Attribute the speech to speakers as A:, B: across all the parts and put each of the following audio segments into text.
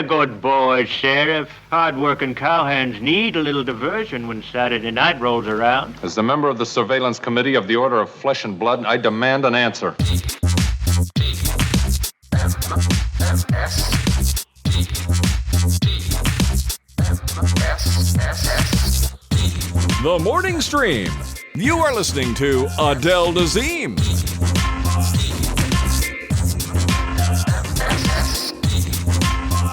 A: a good boy, Sheriff. Hard-working cowhands need a little diversion when Saturday night rolls around.
B: As the member of the Surveillance Committee of the Order of Flesh and Blood, I demand an answer.
C: The Morning Stream. You are listening to Adele Dazeem.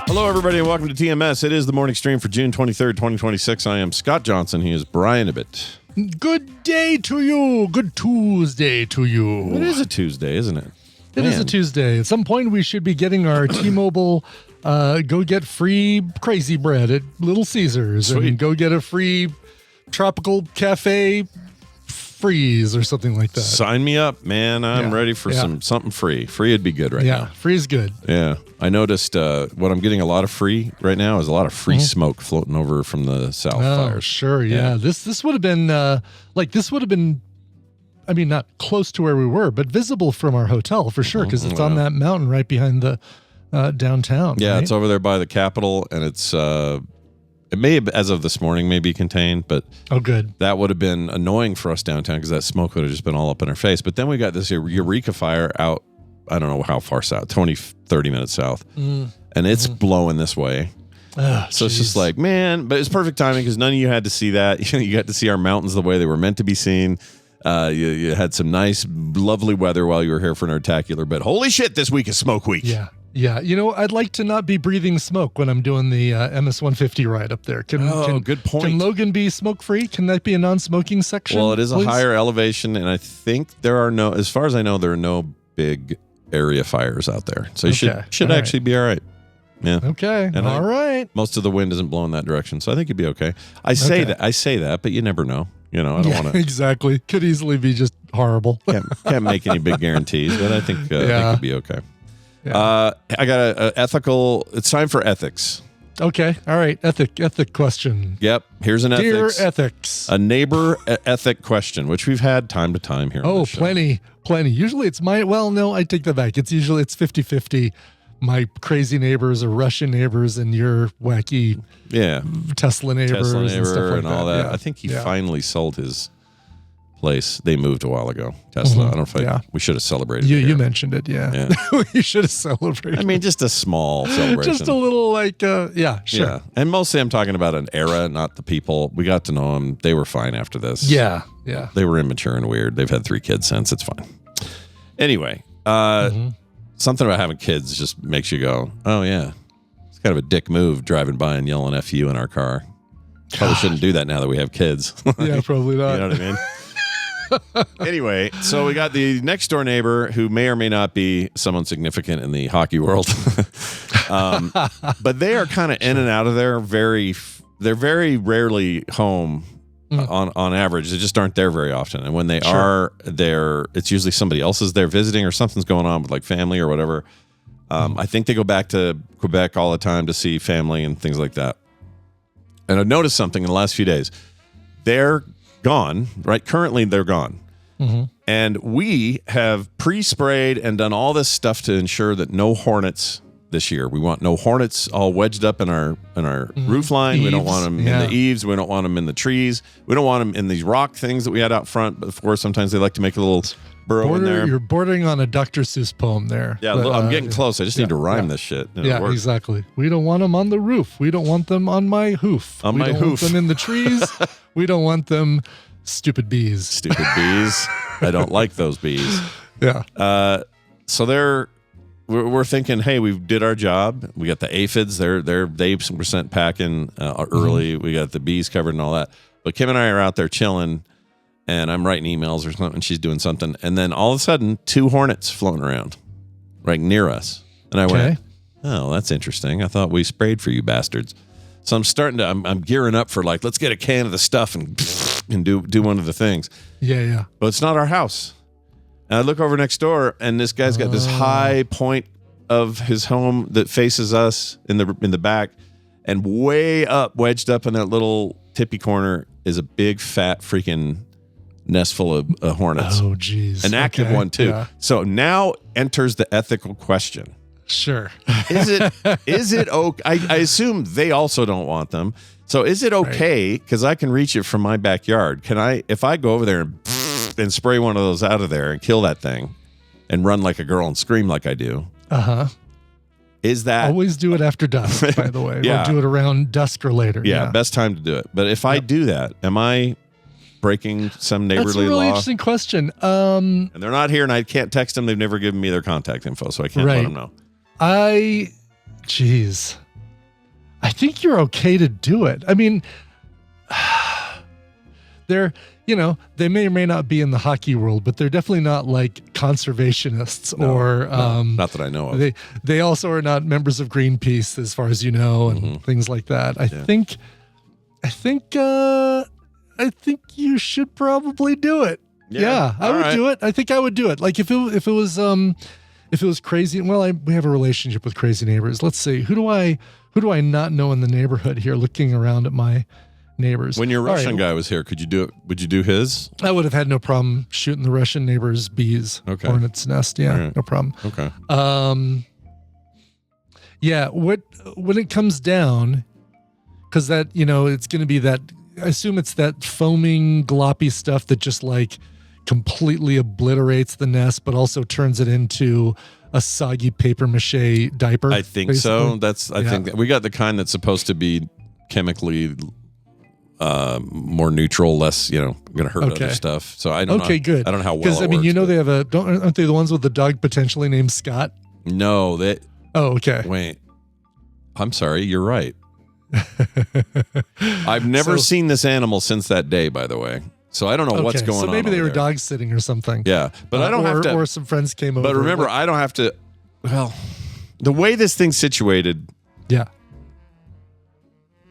D: Hello, everybody, and welcome to TMS. It is the morning stream for June 23rd, 2026. I am Scott Johnson. He is Brian Ibbett.
E: Good day to you. Good Tuesday to you.
D: It is a Tuesday, isn't it?
E: It is a Tuesday. At some point, we should be getting our T-Mobile go get free crazy bread at Little Caesars.
D: Sweet.
E: And go get a free tropical cafe freeze or something like that.
D: Sign me up, man. I'm ready for something free. Free would be good right now.
E: Yeah, free is good.
D: Yeah. I noticed what I'm getting a lot of free right now is a lot of free smoke floating over from the South fires.
E: Sure, yeah. This would have been, I mean, not close to where we were, but visible from our hotel for sure, because it's on that mountain right behind the downtown.
D: Yeah,
E: right?
D: it's over there by the Capitol, and it's it may have, as of this morning, may be contained, but
E: good.
D: That would have been annoying for us downtown because that smoke would have just been all up in our face. But then we got this Eureka fire out, I don't know how far south, 20, 30 minutes south, and it's blowing this way. So it's just like, man, but it's perfect timing because none of you had to see that. You got to see our mountains the way they were meant to be seen. You had some nice, lovely weather while you were here for Nerdtacular, but holy shit, this week is smoke week.
E: Yeah. Yeah, you know, I'd like to not be breathing smoke when I'm doing the MS-150 ride up there.
D: Good point.
E: Can Logan be smoke-free? Can that be a non-smoking section?
D: Well, it is
E: please?
D: a higher elevation, and I think there are no, as far as I know, there are no big area fires out there. So you should actually be all right. Yeah.
E: Okay.
D: And
E: all right.
D: Most of the wind isn't blowing that direction, so I think you'd be okay. I say that, but you never know. You know, I don't want to.
E: Exactly. Could easily be just horrible.
D: Can't make any big guarantees, but I think it'd be okay. Yeah. I got a ethical. It's time for ethics.
E: Okay. All right. Ethic question.
D: Yep. Here's an
E: Dear
D: ethics.
E: ethics.
D: A neighbor ethic question, which we've had time to time here.
E: Oh, plenty. Usually it's I take that back. It's 50-50. My crazy neighbors are Russian neighbors and your wacky Tesla neighbors and stuff like
D: all that.
E: Yeah.
D: I think he finally sold his place. They moved a while ago. Tesla. I don't know if we should have celebrated.
E: You mentioned it. Yeah. We should have celebrated.
D: I mean, just a small celebration.
E: Just a little sure.
D: Yeah. And mostly I'm talking about an era, not the people. We got to know them. They were fine after this.
E: Yeah.
D: They were immature and weird. They've had 3 kids since. It's fine. Anyway, something about having kids just makes you go, oh yeah. It's kind of a dick move driving by and yelling F you in our car. Probably shouldn't do that now that we have kids.
E: Yeah, probably not.
D: You know what I mean? Anyway, so we got the next door neighbor who may or may not be someone significant in the hockey world. But they are kind of in and out of there. They're very rarely home on average. They just aren't there very often. And when they are there, it's usually somebody else is there visiting or something's going on with like family or whatever. I think they go back to Quebec all the time to see family and things like that. And I've noticed something in the last few days. They're gone, right? Currently, they're gone. And we have pre-sprayed and done all this stuff to ensure that no hornets this year. We want no hornets all wedged up in our roof line.
E: Eaves.
D: We don't want them in the eaves. We don't want them in the trees. We don't want them in these rock things that we had out front. But of course, sometimes they like to make a little burrow in there.
E: You're bordering on a Dr. Seuss poem there.
D: Yeah,
E: but,
D: I'm getting close. I just need to rhyme this shit.
E: Exactly. We don't want them on the roof. We don't want them on my hoof. We don't want them in the trees. We don't want them. Stupid bees. I don't like those bees. Yeah.
D: So we're thinking, hey, we did our job. We got the aphids. They were sent packing early. We got the bees covered and all that. But Kim and I are out there chilling, and I'm writing emails or something. She's doing something, and then all of a sudden, 2 hornets floating around, right near us. And I went, oh, that's interesting. I thought we sprayed for you bastards. So I'm gearing up for like, let's get a can of the stuff and do one of the things.
E: Yeah.
D: But it's not our house. And I look over next door, and this guy's got this high point of his home that faces us in the back, and way up, wedged up in that little tippy corner, is a big fat freaking nest full of hornets.
E: Oh, geez.
D: An active one too. Yeah. So now enters the ethical question.
E: Sure.
D: Is it okay? I assume they also don't want them. So is it okay? Because I can reach it from my backyard. If I go over there and spray one of those out of there and kill that thing and run like a girl and scream like I do? Is that
E: always do it after dusk, by the way?
D: Yeah.
E: Or do it around dusk or later.
D: Yeah, best time to do it. But if I do that, am I breaking some neighborly law?
E: That's a really interesting question.
D: And they're not here, and I can't text them. They've never given me their contact info, so I can't let them know.
E: I think you're okay to do it. I mean, they may or may not be in the hockey world, but they're definitely not like conservationists
D: not that I know of.
E: They also are not members of Greenpeace, as far as you know, and things like that. I think you should probably do it. Yeah, I would do it. I think I would do it. Like if it was crazy. Well, we have a relationship with crazy neighbors. Let's see. Who do I not know in the neighborhood here? Looking around at my neighbors.
D: When your Russian guy was here, could you do it? Would you do his?
E: I would have had no problem shooting the Russian neighbor's bees.
D: Okay.
E: Hornet's nest. Yeah, no problem.
D: Okay.
E: Yeah. When it comes down, because that it's going to be that. I assume it's that foaming, gloppy stuff that just like completely obliterates the nest, but also turns it into a soggy paper mache diaper.
D: I think so. I think that we got the kind that's supposed to be chemically more neutral, less going to hurt other stuff. So I don't know.
E: Okay, good.
D: I don't know how well.
E: Because they have aren't they the ones with the dog potentially named Scott?
D: No,
E: Oh, okay.
D: Wait, I'm sorry. You're right. I've never seen this animal since that day, by the way. So I don't know what's going on.
E: So maybe they were
D: there.
E: dog sitting or something.
D: Yeah, but I don't have to.
E: Or some friends came over.
D: But remember, I don't have to. Well, the way this thing's situated.
E: Yeah.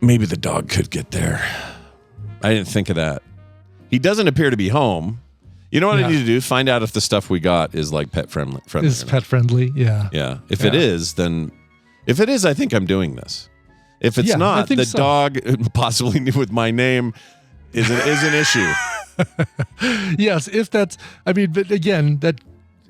D: Maybe the dog could get there. I didn't think of that. He doesn't appear to be home. You know what I need to do? Find out if the stuff we got is like pet friendly.
E: Is pet friendly? Yeah.
D: Yeah. If it is, then if it is, I think I'm doing this. If it's not, the dog, possibly with my name, is an issue.
E: Yes, if that's. I mean, but again, that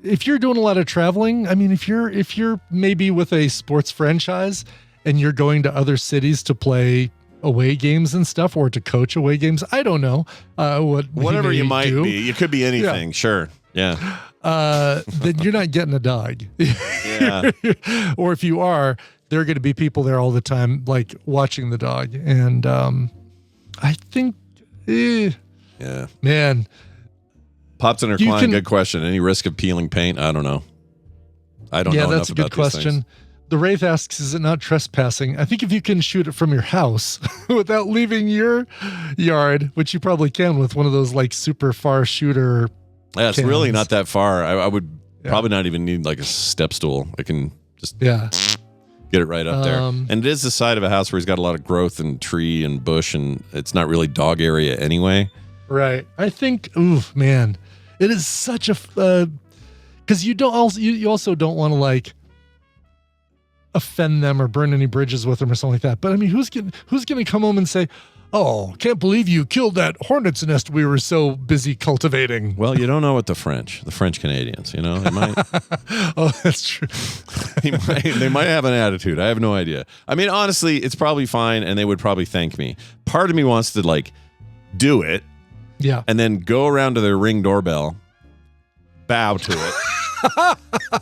E: if you're doing a lot of traveling, I mean, if you're maybe with a sports franchise and you're going to other cities to play away games and stuff, or to coach away games, I don't know
D: whatever you might be. It could be anything. Yeah. Sure. Yeah.
E: Then you're not getting a dog.
D: Yeah.
E: Or if you are, there are going to be people there all the time, like watching the dog. And I think, man.
D: Pops in her Klein, good question. Any risk of peeling paint? I don't know. I don't know enough about these things. Yeah, that's a good question. The Wraith asks, is it not trespassing? I think if you can shoot it from your house without leaving your yard, which you probably can with one of those like super far shooter. Yeah, it's really not that far. I would probably not even need like a step stool. I can just get it right up there. And it is the side of a house where he's got a lot of growth and tree and bush, and it's not really dog area anyway.
E: Right. I think, man, it is such a, because you also don't want to like offend them or burn any bridges with them or something like that. But I mean, who's going to come home and say, oh, can't believe you killed that hornet's nest we were so busy cultivating?
D: Well, you don't know what the French Canadians, they might.
E: Oh, that's true.
D: They might have an attitude. I have no idea. I mean, honestly, it's probably fine, and they would probably thank me. Part of me wants to like do it.
E: Yeah.
D: And then go around to their Ring doorbell, bow to it,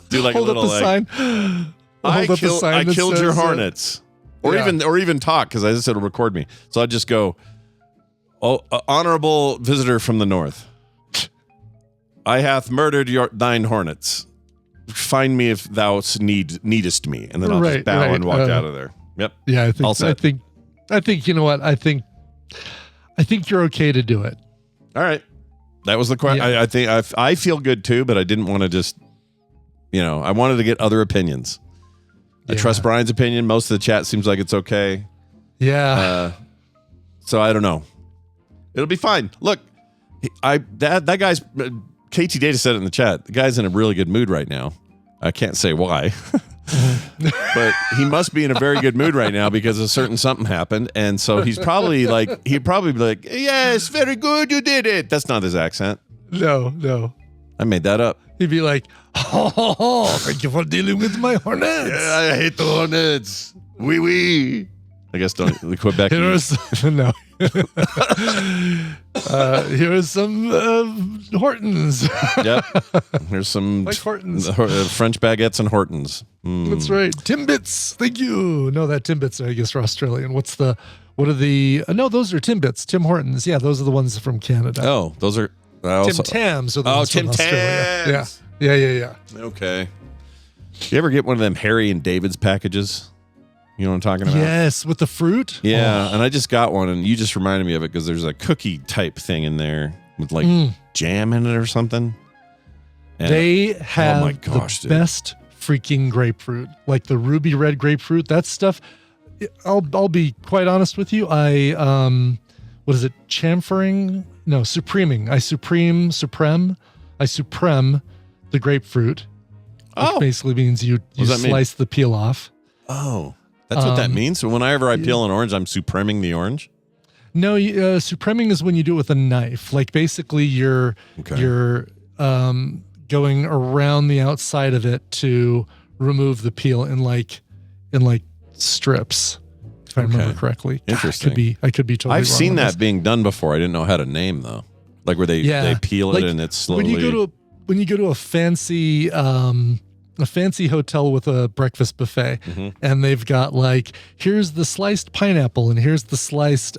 D: do like
E: hold
D: a little
E: up
D: like,
E: sign.
D: I killed your hornets. Or even talk, because I just said it'll record me. So I'd just go, honorable visitor from the north, I hath murdered thine hornets. Find me if thou needest me. And then I'll just bow and walk out of there. Yep.
E: Yeah, I think you know what? I think you're okay to do it.
D: All right. That was the question. Yeah. I think I feel good too, but I didn't want to just, I wanted to get other opinions. I trust Brian's opinion. Most of the chat seems like it's okay.
E: Yeah.
D: So I don't know. It'll be fine. Look, that guy's KT Data said it in the chat. The guy's in a really good mood right now. I can't say why, but he must be in a very good mood right now because a certain something happened, and so he'd probably be like, "Yes, very good, you did it." That's not his accent.
E: No.
D: I made that up.
E: He'd be like, thank you for dealing with my hornets.
D: Yeah, I hate the hornets. Wee wee. I guess don't Quebec.
E: No. Here's some Hortons.
D: Yep. Here's some
E: like Hortons.
D: French baguettes and Hortons.
E: That's right. Timbits. Thank you. No, that Timbits, I guess, are Australian. What are the, no, those are Timbits. Tim Hortons. Yeah, those are the ones from Canada.
D: Oh, those are.
E: Tim Tams are the ones
D: Tim
E: from Australia.
D: Tams.
E: Yeah.
D: Okay. You ever get one of them Harry and David's packages? You know what I'm talking about?
E: Yes, with the fruit.
D: Yeah, and I just got one, and you just reminded me of it because there's a cookie type thing in there with like jam in it or something. And
E: they have the best freaking grapefruit, like the ruby red grapefruit. That stuff. I'll be quite honest with you. I what is it? Chamfering? No, supreming. I supreme the grapefruit. Which basically means you slice the peel off.
D: Oh. That's what that means? So whenever I peel an orange, I'm supreming the orange?
E: No, supreming is when you do it with a knife. Like basically you're going around the outside of it to remove the peel in like strips, if I remember correctly.
D: Interesting.
E: I could be totally wrong.
D: I've seen that being done before. I didn't know how to name though. Like where they peel it and it's slowly.
E: When you go to a fancy hotel with a breakfast buffet, and they've got like, here's the sliced pineapple and here's the sliced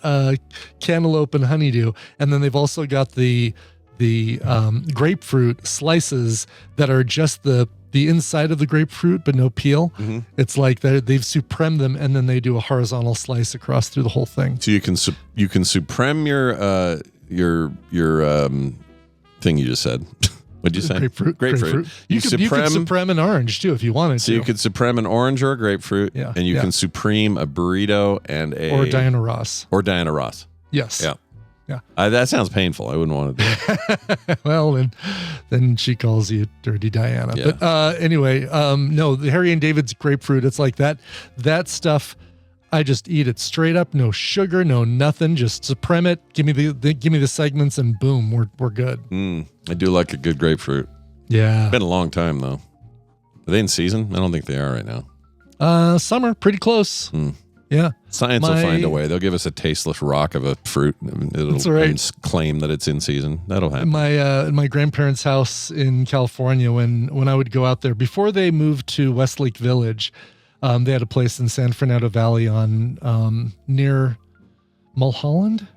E: cantaloupe and honeydew, and then they've also got the grapefruit slices that are just the inside of the grapefruit but no peel. It's like they've supremed them, and then they do a horizontal slice across through the whole thing.
D: So you can supreme your thing you just said. What'd you say?
E: Grapefruit. You could supreme an orange too if you wanted to.
D: So you could supreme an orange or a grapefruit, and you can supreme a burrito and
E: or Diana Ross. Yes.
D: Yeah. That sounds painful. I wouldn't want to do it.
E: Well, then she calls you Dirty Diana. Yeah. But anyway, no, the Harry and David's grapefruit. It's like that stuff. I just eat it straight up, no sugar, no nothing. Just supreme it. Give me the segments, and boom, we're good.
D: I do like a good grapefruit.
E: Yeah,
D: it's been a long time though. Are they in season? I don't think they are right now.
E: Summer, pretty close. Yeah,
D: science will find a way. They'll give us a tasteless rock of a fruit. It'll claim that it's in season. That'll happen.
E: In my grandparents' house in California, when I would go out there before they moved to Westlake Village. They had a place in San Fernando Valley on near Mulholland.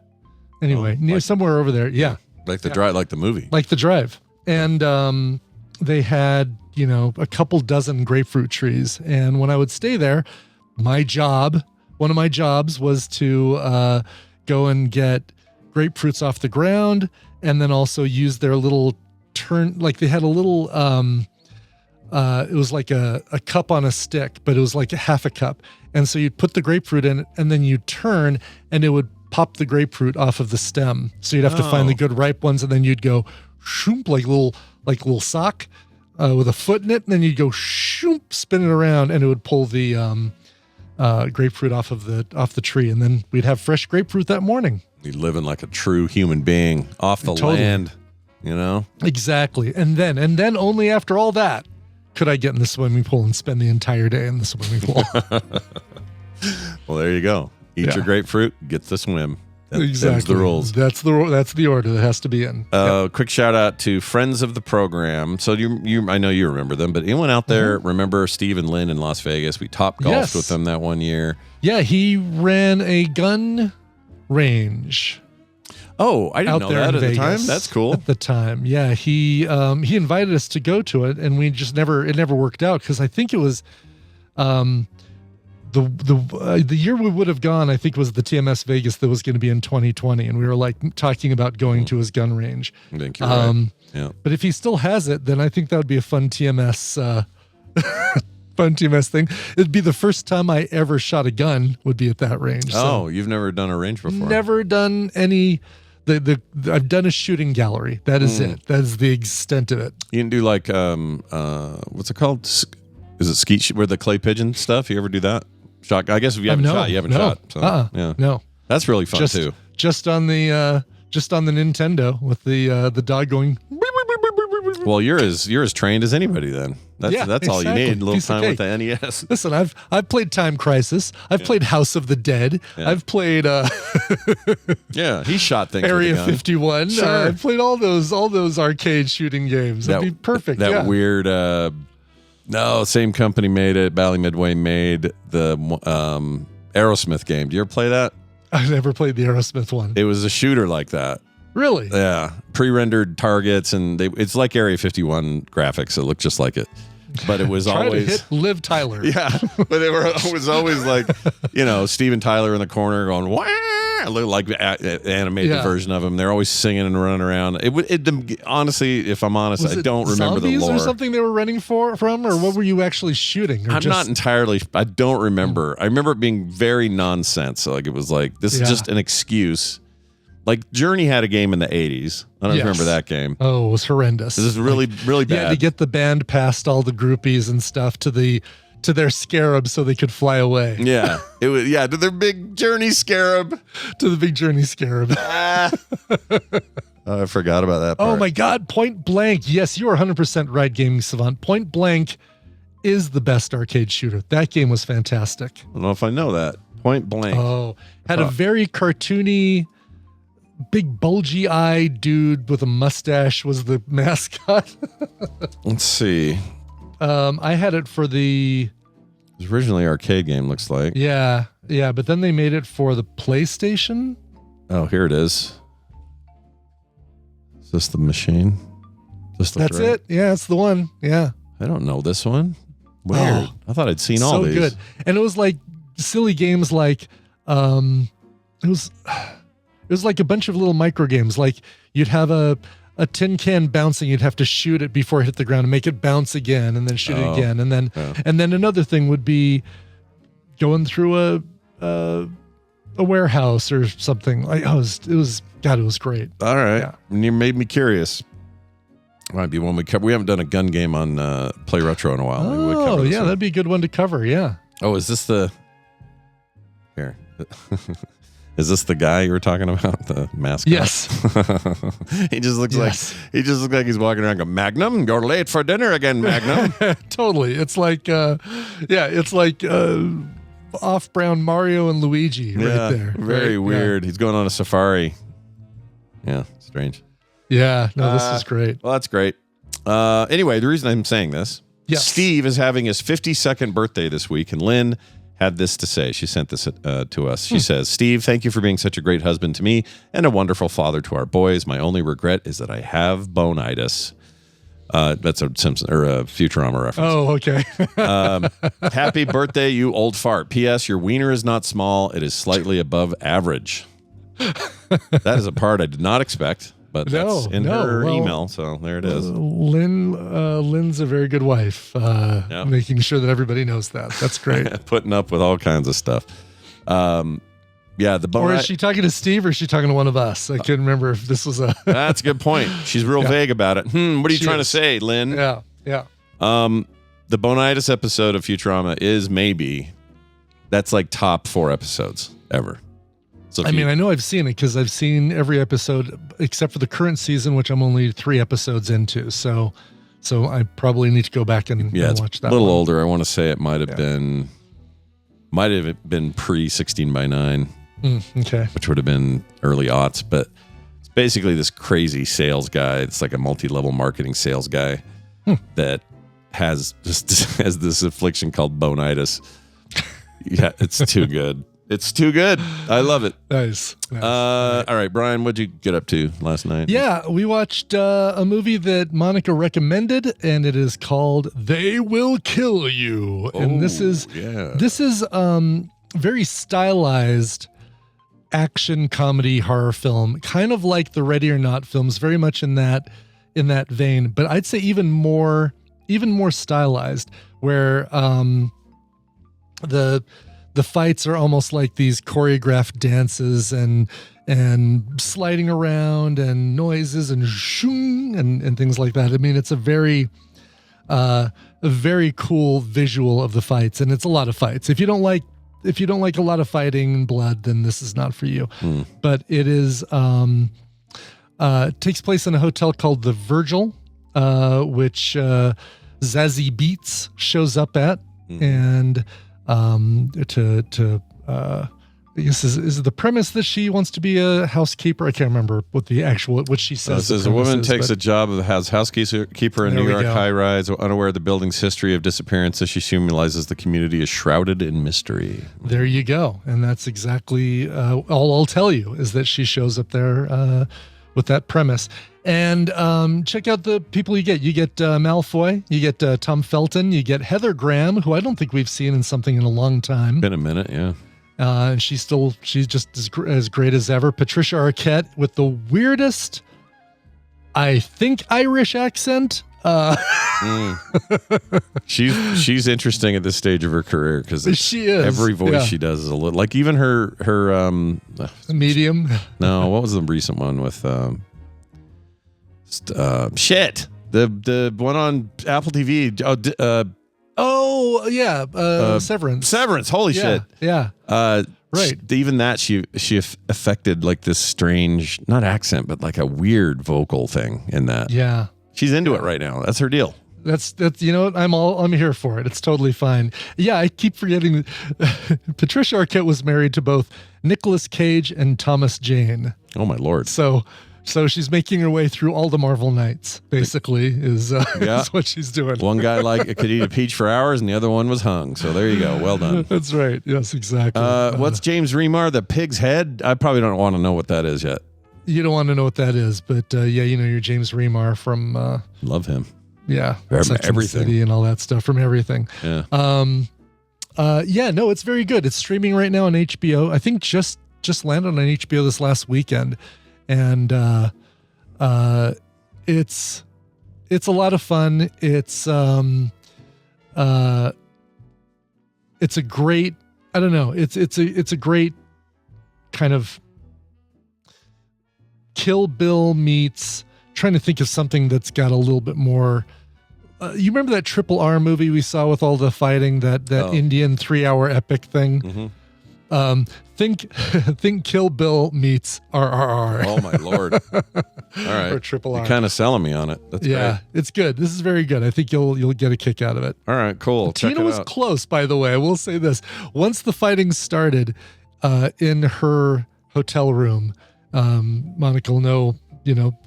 E: Anyway, somewhere over there. Yeah.
D: Like the drive, like the movie.
E: Like the drive. And they had, a couple dozen grapefruit trees. And when I would stay there, one of my jobs was to go and get grapefruits off the ground, and then also use their little they had a little it was like a cup on a stick, but it was like a half a cup. And so you'd put the grapefruit in it, and then you'd turn, and it would pop the grapefruit off of the stem. So you'd have to find the good ripe ones, and then you'd go shoomp, like little sock with a foot in it, and then you'd go shoomp, spin it around, and it would pull the grapefruit off the tree, and then we'd have fresh grapefruit that morning.
D: You're living like a true human being off the land,
E: Exactly. And then only after all that could I get in the swimming pool and spend the entire day in the swimming pool.
D: Well, there you go. Eat your grapefruit, get to swim.
E: Exactly.
D: That's the rules.
E: That's the order that has to be in.
D: Quick shout out to friends of the program. So I know you remember them, but anyone out there remember Steve and Lynn in Las Vegas? We top golfed with them that one year.
E: Yeah, he ran a gun range.
D: Oh, I didn't know that at the time. That's cool.
E: At the time, yeah, he invited us to go to it, and we just never worked out, because I think it was the year we would have gone, I think, was the TMS Vegas that was going to be in 2020, and we were like talking about going to his gun range.
D: I think you're right. Yeah.
E: But if he still has it, then I think that would be a fun TMS thing. It'd be the first time I ever shot a gun would be at that range.
D: Oh, you've never done a range before?
E: Never done any. I've done a shooting gallery. That is it. That is the extent of it.
D: You didn't do like what's it called? Is it skeet where the clay pigeon stuff? You ever do that? Shot? I guess if you haven't shot, you haven't shot. So, yeah,
E: no.
D: That's really fun too.
E: Just on the Nintendo with the dog going.
D: Well, you're as trained as anybody then. That's all you need. A little time with the NES.
E: Listen, I've played Time Crisis. I've played House of the Dead. Yeah. I've played
D: he shot things.
E: Area 51.
D: Sure.
E: I've played all those arcade shooting games. That'd be perfect.
D: That weird same company made it. Bally Midway made the Aerosmith game. Do you ever play that?
E: I never played the Aerosmith one.
D: It was a shooter like that.
E: Really?
D: Yeah. Pre-rendered targets, and it's like Area 51 graphics. It looked just like it. But it was always
E: to hit Liv Tyler.
D: Yeah. But it was always like, Steven Tyler in the corner going, wah! Like the animated version of him. They're always singing and running around. Honestly, if I'm honest, I don't remember the lore.
E: Or something they were running from, or what were you actually shooting?
D: I don't remember. I remember it being very nonsense. Like it was like, this is just an excuse. Like Journey had a game in the 80s. I don't remember that game.
E: Oh, it was horrendous.
D: This is really bad.
E: You had to get the band past all the groupies and stuff to their scarab so they could fly away.
D: Yeah. It was to their big Journey Scarab.
E: To the big Journey Scarab.
D: I forgot about that part.
E: Oh my God, Point Blank. Yes, you are 100% right, Gaming Savant. Point Blank is the best arcade shooter. That game was fantastic.
D: I don't know if I know that. Point Blank.
E: Oh, had a very cartoony, big bulgy eyed dude with a mustache was the mascot.
D: Let's see.
E: I had it for it
D: was originally an arcade game, looks like.
E: Yeah, but then they made it for the PlayStation.
D: Oh, here it is. Is this the machine?
E: That's it. Yeah, it's the one. Yeah.
D: I don't know this one. Weird. I thought I'd seen all these. So good.
E: And it was like silly games like it was like a bunch of little micro games. Like you'd have a tin can bouncing, you'd have to shoot it before it hit the ground and make it bounce again, and then shoot it again, and then another thing would be going through a warehouse or something. Like it was great.
D: All right, and you made me curious. Might be one we cover. We haven't done a gun game on Play Retro in a while. Maybe we'll cover this one.
E: That'd be a good one to cover. Yeah.
D: Oh, is this the here? Is this the guy you were talking about? The mascot?
E: Yes.
D: He just looks like he's walking around going, Magnum, you're late for dinner again, Magnum.
E: Totally. It's like off-brown Mario and Luigi right there.
D: Very weird. He's going on a safari. Yeah, strange.
E: Yeah, no, this is great.
D: Well, that's great. Anyway, the reason I'm saying this, Steve is having his 52nd birthday this week, and Lynn had this to say. She sent this to us. She says, Steve, thank you for being such a great husband to me and a wonderful father to our boys. My only regret is that I have bonitis. That's a Simpson or a Futurama reference.
E: Oh, okay.
D: Happy birthday, you old fart. P.S. Your wiener is not small. It is slightly above average. That is a part I did not expect, but that's in her email. So there it is.
E: Lynn's a very good wife, making sure that everybody knows that. That's great.
D: Putting up with all kinds of stuff.
E: Or is she talking to Steve or is she talking to one of us? I couldn't remember if this was a...
D: That's a good point. She's real vague about it. What are you trying to say, Lynn?
E: Yeah.
D: The bonitis episode of Futurama is that's like top 4 episodes ever. So
E: I know I've seen it because I've seen every episode except for the current season, which I'm only 3 episodes into. So I probably need to go back and watch that.
D: A little older. I want to say it might have been pre 16:9.
E: Okay.
D: Which would have been early aughts, but it's basically this crazy sales guy. It's like a multi-level marketing sales guy that has this affliction called bonitis. Yeah, it's too good. It's too good. I love it.
E: Nice.
D: All right, Brian, what'd you get up to last night?
E: Yeah, we watched a movie that Monica recommended, and it is called They Will Kill You. And this is very stylized action comedy horror film, kind of like the Ready or Not films, very much in that vein, but I'd say even more stylized, where the fights are almost like these choreographed dances and sliding around and noises and shoong and things like that. I mean, it's a very cool visual of the fights, and it's a lot of fights. If you don't like a lot of fighting and blood, then this is not for you. But it is takes place in a hotel called the Virgil, which Zazie Beetz shows up at, and I guess is the premise that she wants to be a housekeeper. I can't remember what she says.
D: Says a woman takes a job as housekeeper in New York high-rise, unaware of the building's history of disappearances. She realizes the community is shrouded in mystery.
E: There you go, and that's exactly all I'll tell you is that she shows up there with that premise. And check out the people you get. You get Malfoy, you get Tom Felton, you get Heather Graham, who I don't think we've seen in something in a long time.
D: Been a minute, yeah.
E: And she's just as great as ever. Patricia Arquette with the weirdest, I think, Irish accent.
D: She's interesting at this stage of her career because
E: she is.
D: Every voice she does is a little like even her
E: Medium.
D: No, what was the recent one with the one on Apple TV?
E: Severance.
D: Holy shit.
E: Yeah. Right.
D: Even that she affected like this strange, not accent, but like a weird vocal thing in that.
E: Yeah.
D: She's into it right now. That's her deal.
E: That's you know what? I'm here for it. It's totally fine. Yeah, I keep forgetting Patricia Arquette was married to both Nicolas Cage and Thomas Jane.
D: Oh my Lord.
E: So she's making her way through all the Marvel Knights, basically, is what she's doing.
D: One guy could eat a peach for hours, and the other one was hung. So there you go. Well done.
E: That's right. Yes, exactly.
D: What's James Remar, the pig's head? I probably don't want to know what that is yet.
E: You don't want to know what that is, but you're James Remar from...
D: Love him.
E: Yeah.
D: Everything.
E: City and all that stuff, from everything.
D: Yeah.
E: It's very good. It's streaming right now on HBO. I think just landed on HBO this last weekend. And it's a lot of fun. It's a great, I don't know, it's a great kind of Kill Bill meets, trying to think of something that's got a little bit more. You remember that Triple R movie we saw with all the fighting, that Indian 3-hour epic thing?
D: Mm-hmm.
E: Think Kill Bill meets RRR.
D: Oh my Lord! All right,
E: or Triple R.
D: You're kind of selling me on it. That's great.
E: It's good. This is very good. I think you'll get a kick out of it.
D: All right, cool.
E: Tina was close, by the way. I will say this: once the fighting started in her hotel room, Monica will know,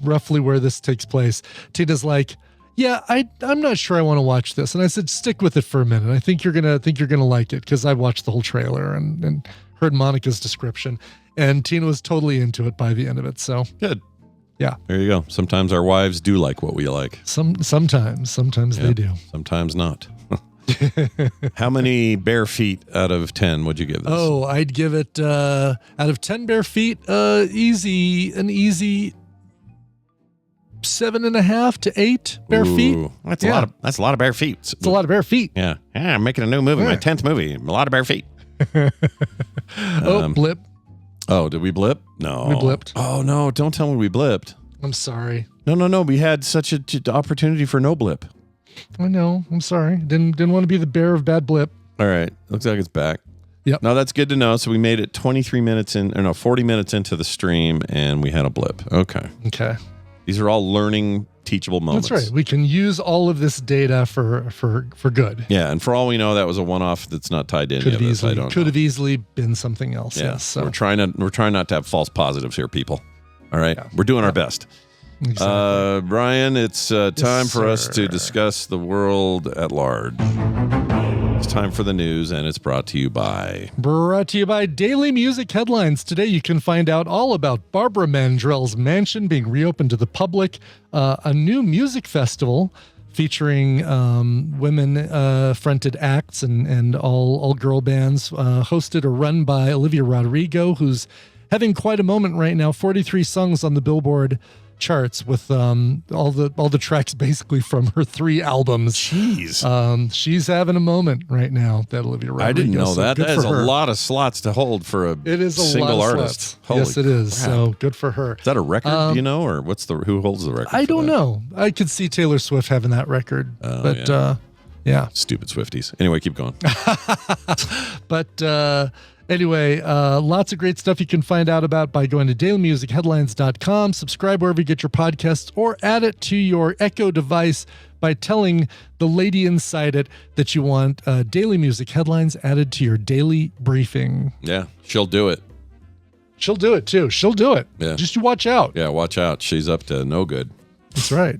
E: roughly where this takes place. Tina's like, yeah, I'm not sure I want to watch this. And I said, stick with it for a minute. I think you're gonna like it, because I watched the whole trailer and heard Monica's description, and Tina was totally into it by the end of it. So
D: good.
E: Yeah.
D: There you go. Sometimes our wives do like what we like.
E: Sometimes they do.
D: Sometimes not. How many bare feet out of 10 would you give this?
E: Oh, I'd give it out of 10 bare feet, an easy 7.5 to 8 bare feet.
D: That's a lot of bare feet.
E: It's a lot of bare feet.
D: Yeah. I'm making a new movie, my 10th movie. A lot of bare feet.
E: Blip.
D: Oh, did we blip? No.
E: We blipped.
D: Oh, no. Don't tell me we blipped.
E: I'm sorry.
D: No. We had such an opportunity for no blip.
E: I know. I'm sorry. Didn't want to be the bearer of bad blip.
D: All right. Looks like it's back.
E: Yep.
D: No, that's good to know. So we made it 40 minutes into the stream, and we had a blip. Okay. These are all learning, teachable moments.
E: That's right. We can use all of this data for good.
D: Yeah, and for all we know, that was a one-off that's not tied to any of this.
E: Could have easily been something else.
D: Yeah.
E: Yes. So.
D: We're trying not to have false positives here, people. All right. Yeah. We're doing our best.
E: Exactly.
D: Brian, it's time for us to discuss the world at large. It's time for the news, and it's brought to you by
E: Daily Music Headlines. Today you can find out all about Barbara Mandrell's mansion being reopened to the public, a new music festival featuring women-fronted acts and all girl bands, hosted or run by Olivia Rodrigo, who's having quite a moment right now. 43 songs on the Billboard charts with all the tracks basically from her 3 albums.
D: Jeez.
E: She's having a moment right now, that Olivia Rodrigo.
D: I didn't know that. That is a lot of slots to hold for a single artist.
E: Yes, it is.
D: Crap.
E: So good for her.
D: Is that a record, do you know, or who holds the record?
E: I don't know. I could see Taylor Swift having that record, yeah.
D: Stupid Swifties. Anyway, keep going.
E: But Anyway, lots of great stuff you can find out about by going to dailymusicheadlines.com. Subscribe wherever you get your podcasts, or add it to your Echo device by telling the lady inside it that you want Daily Music Headlines added to your daily briefing.
D: Yeah, she'll do it.
E: She'll do it, too. She'll do it.
D: Yeah.
E: Just you watch out.
D: Yeah, watch out. She's up to no good.
E: That's right.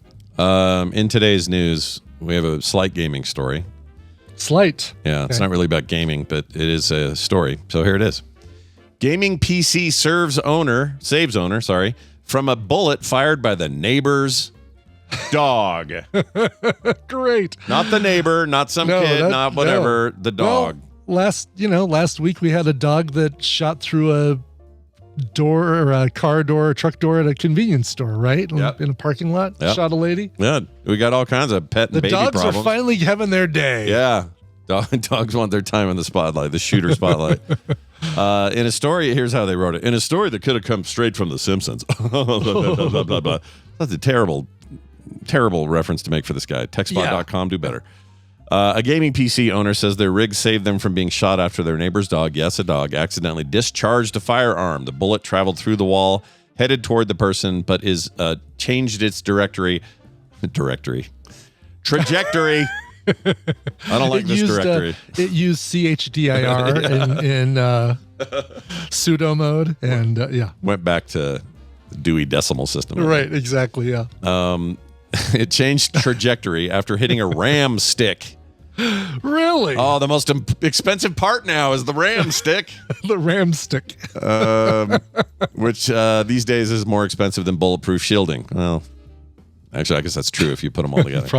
D: In today's news, we have a slight gaming story.
E: Slight.
D: Yeah, it's not really about gaming, but it is a story. So here it is. Gaming PC saves owner, from a bullet fired by the neighbor's dog.
E: Great.
D: Not the neighbor, not some kid, not whatever, the dog.
E: Well, last week we had a dog that shot through a door or a car door or truck door at a convenience store, right?
D: Yep.
E: In a parking lot. Yep. Shot a lady.
D: Yeah, we got all kinds of pet and baby problems.
E: The dogs are finally having their day.
D: Yeah. Dogs want their time in the spotlight, the shooter spotlight. In a story, here's how they wrote it. In a story that could have come straight from The Simpsons. Blah, blah, blah, blah. That's a terrible reference to make for this guy. Techspot.com, do better. A gaming PC owner says their rig saved them from being shot after their neighbor's dog, yes, a dog, accidentally discharged a firearm. The bullet traveled through the wall, headed toward the person, but changed its trajectory. I don't like this directory.
E: It used CHDIR in pseudo mode, and
D: went back to the Dewey Decimal System.
E: Right, exactly, yeah.
D: It changed trajectory after hitting a ram stick.
E: Really?
D: Oh, the most expensive part now is the ram stick.
E: The ram stick.
D: Which these days is more expensive than bulletproof shielding. Well, actually, I guess that's true if you put them all together.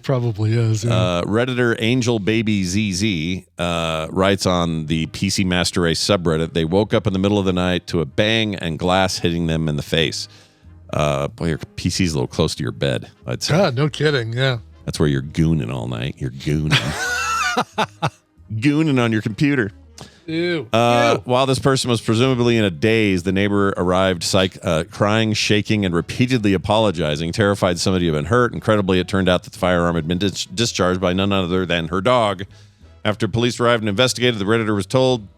E: Probably is. Yeah.
D: Redditor Angel Baby ZZ writes on the PC Master Race subreddit, they woke up in the middle of the night to a bang and glass hitting them in the face. Boy, your PC's a little close to your bed, I'd say.
E: God, no kidding, yeah.
D: That's where you're gooning all night. You're gooning. Gooning on your computer.
E: Ew.
D: While this person was presumably in a daze, the neighbor arrived crying, shaking, and repeatedly apologizing, terrified somebody had been hurt. Incredibly, it turned out that the firearm had been discharged by none other than her dog. After police arrived and investigated, the Redditor was told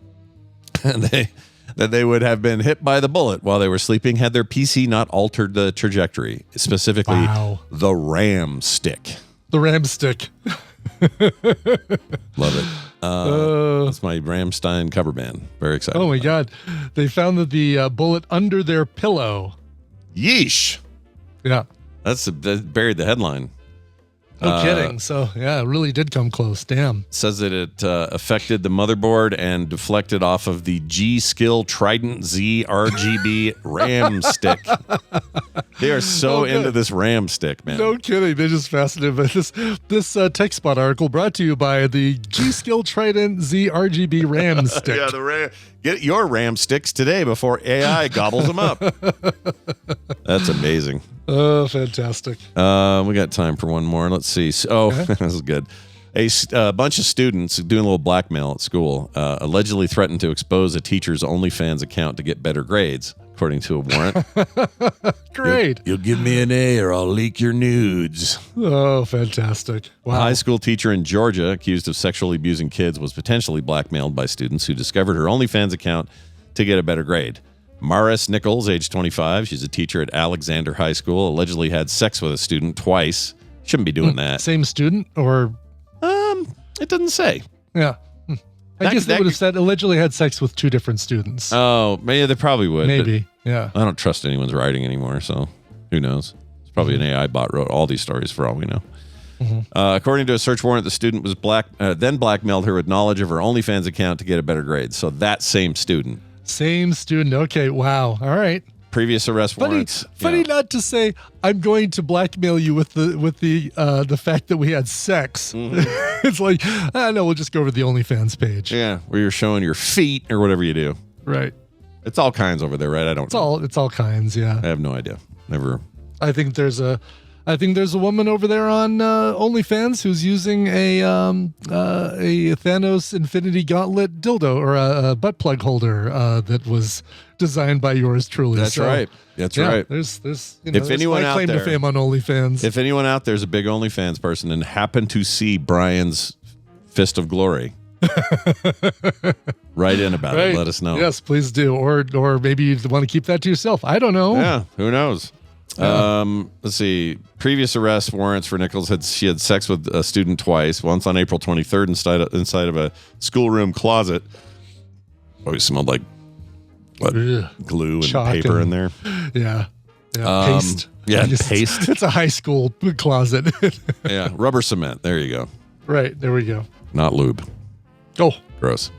D: that they would have been hit by the bullet while they were sleeping had their PC not altered the trajectory, specifically the ram stick.
E: The ram stick.
D: Love it. That's my Rammstein cover band. Very excited.
E: Oh my God. They found that the bullet under their pillow.
D: Yeesh.
E: Yeah.
D: That buried the headline.
E: No kidding. So, yeah, it really did come close. Damn.
D: Says that it affected the motherboard and deflected off of the G-Skill Trident Z RGB RAM stick. They are so into this RAM stick, man.
E: No kidding. They're just fascinated by this TechSpot article brought to you by the G-Skill Trident Z RGB RAM stick.
D: Yeah, the RAM. Get your RAM sticks today before AI gobbles them up. That's amazing.
E: Oh, fantastic.
D: We got time for one more. Let's see. This is good. A bunch of students doing a little blackmail at school allegedly threatened to expose a teacher's OnlyFans account to get better grades, according to a warrant.
E: Great.
D: You'll give me an A or I'll leak your nudes.
E: Oh, fantastic. Wow.
D: A high school teacher in Georgia accused of sexually abusing kids was potentially blackmailed by students who discovered her OnlyFans account to get a better grade. Maris Nichols, age 25, she's a teacher at Alexander High School, allegedly had sex with a student twice. Shouldn't be doing that.
E: Same student or?
D: It doesn't say.
E: Yeah. I guess they would have said allegedly had sex with two different students.
D: Oh, maybe they probably would.
E: Maybe, yeah.
D: I don't trust anyone's writing anymore, so who knows? It's probably an AI bot wrote all these stories for all we know. According to a search warrant, the student was then blackmailed her with knowledge of her OnlyFans account to get a better grade. So that same student.
E: Same student. Okay, wow. All right.
D: Previous arrest warrants.
E: Funny not to say I'm going to blackmail you with the fact that we had sex. Mm-hmm. It's like, no, we'll just go over to the OnlyFans page.
D: Yeah, where you're showing your feet or whatever you do.
E: Right.
D: It's all kinds over there, right?
E: It's all kinds, yeah.
D: I have no idea. Never.
E: I think there's a woman over there on OnlyFans who's using a Thanos Infinity Gauntlet dildo or a butt plug holder that was designed by yours truly.
D: That's right. That's right.
E: There's
D: if anyone
E: my
D: out
E: claim
D: there,
E: to fame on OnlyFans.
D: If anyone out there's a big OnlyFans person and happened to see Brian's fist of glory, Write in about it. Let us know.
E: Yes, please do. Or maybe you want to keep that to yourself. I don't know.
D: Yeah, who knows? Let's see. Previous arrest warrants for Nichols she had sex with a student twice. Once on April 23rd inside of a schoolroom closet. Always smelled like glue and
E: Chalk
D: paper in there.
E: Yeah. Paste.
D: Yeah, paste.
E: It's a high school closet.
D: Yeah, rubber cement. There you go.
E: Right, there we go.
D: Not lube.
E: Oh,
D: gross.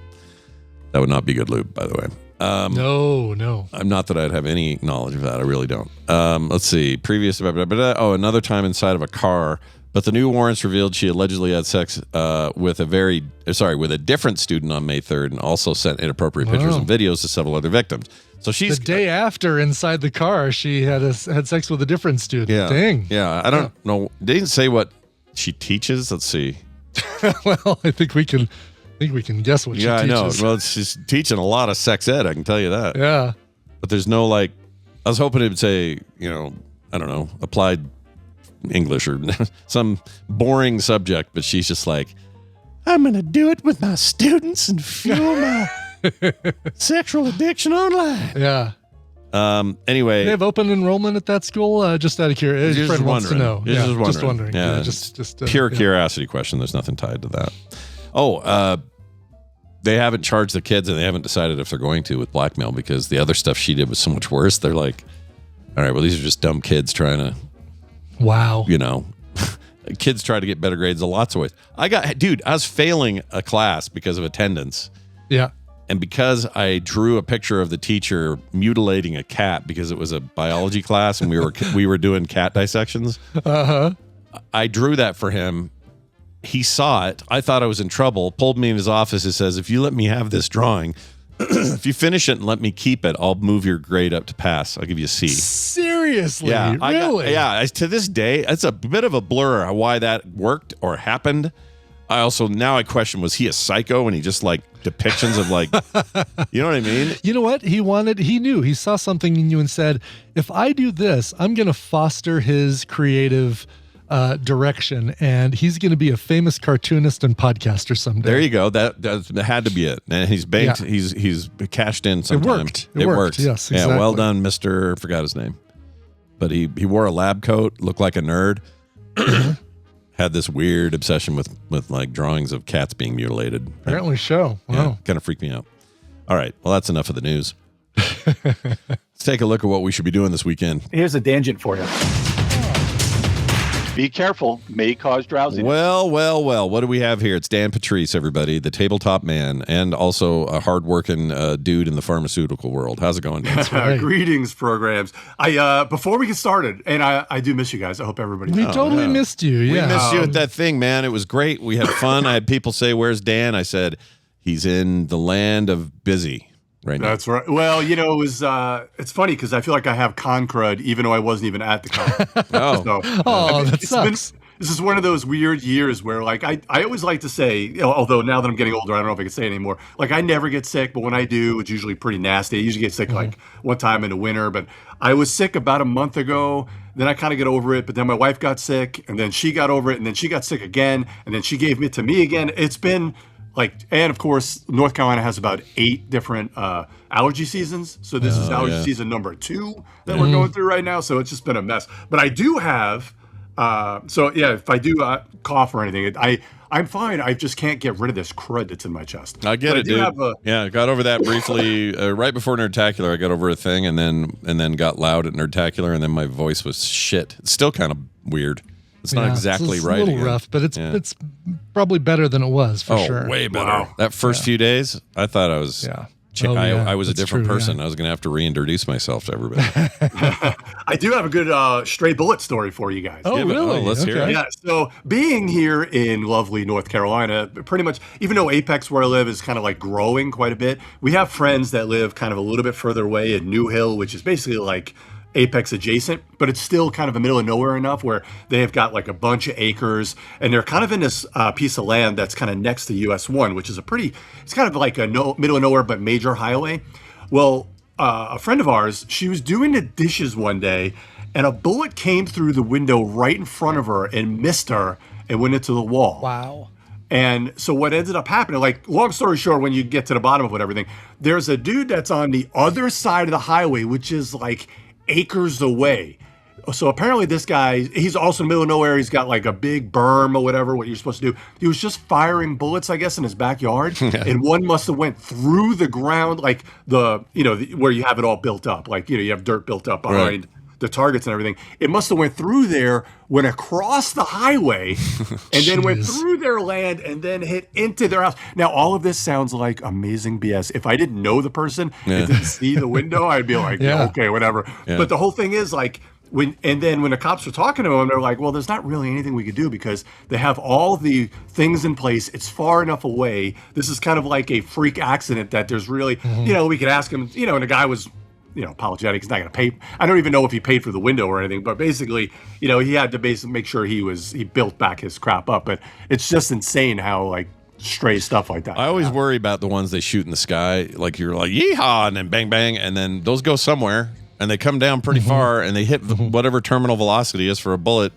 D: That would not be good lube, by the way.
E: No.
D: I'm not that I'd have any knowledge of that. I really don't. Let's see. Previous, another time inside of a car. But the new warrants revealed she allegedly had sex with a different student on May 3rd, and also sent inappropriate pictures and videos to several other victims. So she's
E: the day after inside the car, she had sex with a different student.
D: Yeah.
E: Dang.
D: Yeah. I don't know. They didn't say what she teaches. Let's see.
E: Well, I think we can guess what she teaches.
D: Yeah, I know. Well, she's teaching a lot of sex ed. I can tell you that.
E: Yeah.
D: But there's no I was hoping it would say, I don't know, applied English or some boring subject, but she's just like, I'm going to do it with my students and fuel my sexual addiction online.
E: Yeah.
D: Anyway.
E: They have open enrollment at that school? Just out of curiosity. His friend wants to know. Just wondering.
D: Yeah, just pure curiosity question. There's nothing tied to that. Oh, they haven't charged the kids, and they haven't decided if they're going to with blackmail, because the other stuff she did was so much worse. They're like, all right, well, these are just dumb kids trying to,
E: wow,
D: kids try to get better grades in lots of ways. I was failing a class because of attendance.
E: Yeah.
D: And because I drew a picture of the teacher mutilating a cat because it was a biology class and we were doing cat dissections. I drew that for him. He saw it. I thought I was in trouble, pulled me in his office and says, if you let me have this drawing, if you finish it and let me keep it, I'll move your grade up to pass. I'll give you a C.
E: Seriously?
D: Yeah.
E: Really?
D: To this day, it's a bit of a blur why that worked or happened. Now I question, was he a psycho and he just depictions of you know what I mean?
E: You know what? He saw something in you and said, if I do this, I'm going to foster his creative direction, and he's going to be a famous cartoonist and podcaster someday.
D: There you go. That had to be it. And he's banked. Yeah. He's cashed in sometime.
E: It worked. Yes, exactly.
D: Yeah, well done, Mr. Forgot his name. But he wore a lab coat, looked like a nerd. Had this weird obsession with drawings of cats being mutilated.
E: Apparently so. Wow.
D: Yeah, kind of freaked me out. All right. Well, that's enough of the news. Let's take a look at what we should be doing this weekend.
F: Here's a tangent for you. Be careful, may cause drowsiness.
D: Well. What do we have here? It's Dan Patrice, everybody, the tabletop man, and also a hardworking dude in the pharmaceutical world. How's it going, Dan?
E: Right.
G: Greetings, programs. Before we get started, and I do miss you guys. I hope everybody.
E: We totally missed you. Yeah,
D: we missed you at that thing, man. It was great. We had fun. I had people say, "Where's Dan?" I said, "He's in the land of busy." Right now.
G: That's right. Well, it was. It's funny because I feel like I have con crud, even though I wasn't even at the con.
E: That sucks.
G: This is one of those weird years where, I always like to say, although now that I'm getting older, I don't know if I can say it anymore. I never get sick, but when I do, it's usually pretty nasty. I usually get sick one time in the winter, but I was sick about a month ago. Then I kind of get over it, but then my wife got sick, and then she got over it, and then she got sick again, and then she gave it to me again. It's been and of course, North Carolina has about 8 different allergy seasons. So this is allergy season number 2 that we're going through right now. So it's just been a mess. But I do have, if I do cough or anything, I'm fine. I just can't get rid of this crud that's in my chest.
D: I get it, dude. I got over that briefly right before Nerdtacular. I got over a thing and then got loud at Nerdtacular, and then my voice was shit. It's still kind of weird. It's not exactly right.
E: It's a little rough, but it's probably better than it was for sure.
D: Way better. Wow. That first few days, I thought I was.
E: Yeah.
D: I was a different person. Yeah. I was going to have to reintroduce myself to everybody.
G: I do have a good stray bullet story for you guys.
E: Oh, really?
D: Let's hear it.
G: Yeah. So being here in lovely North Carolina, pretty much, even though Apex, where I live, is kind of growing quite a bit, we have friends that live kind of a little bit further away in New Hill, which is basically Apex adjacent, but it's still kind of the middle of nowhere enough where they have got a bunch of acres, and they're kind of in this piece of land that's kind of next to US 1, which is it's kind of like a middle of nowhere but major highway. Well, a friend of ours, she was doing the dishes one day, and a bullet came through the window right in front of her and missed her and went into the wall.
E: Wow.
G: And so what ended up happening, like, long story short, when you get to the bottom of everything, there's a dude that's on the other side of the highway, which is like acres away. So apparently this guy, he's also in the middle of nowhere. He's got like a big berm or whatever, what you're supposed to do. He was just firing bullets, I guess, in his backyard. And one must have went through the ground, like where you have it all built up. Like, you have dirt built up behind the targets and everything. It must have went through there, went across the highway, and then went through their land and then hit into their house. Now, all of this sounds like amazing BS. If I didn't know the person and didn't see the window, I'd be like, okay, whatever. Yeah. But the whole thing is like, when the cops were talking to him, they're like, well, there's not really anything we could do because they have all the things in place. It's far enough away. This is kind of like a freak accident that there's really, we could ask him, and the guy was, apologetic. He's not going to pay. I don't even know if he paid for the window or anything, but basically, he had to basically make sure he built back his crap up. But it's just insane how like stray stuff like that.
D: I always worry about the ones they shoot in the sky. Like you're like, yeehaw, and then bang, bang. And then those go somewhere. And they come down pretty far, and they hit whatever terminal velocity is for a bullet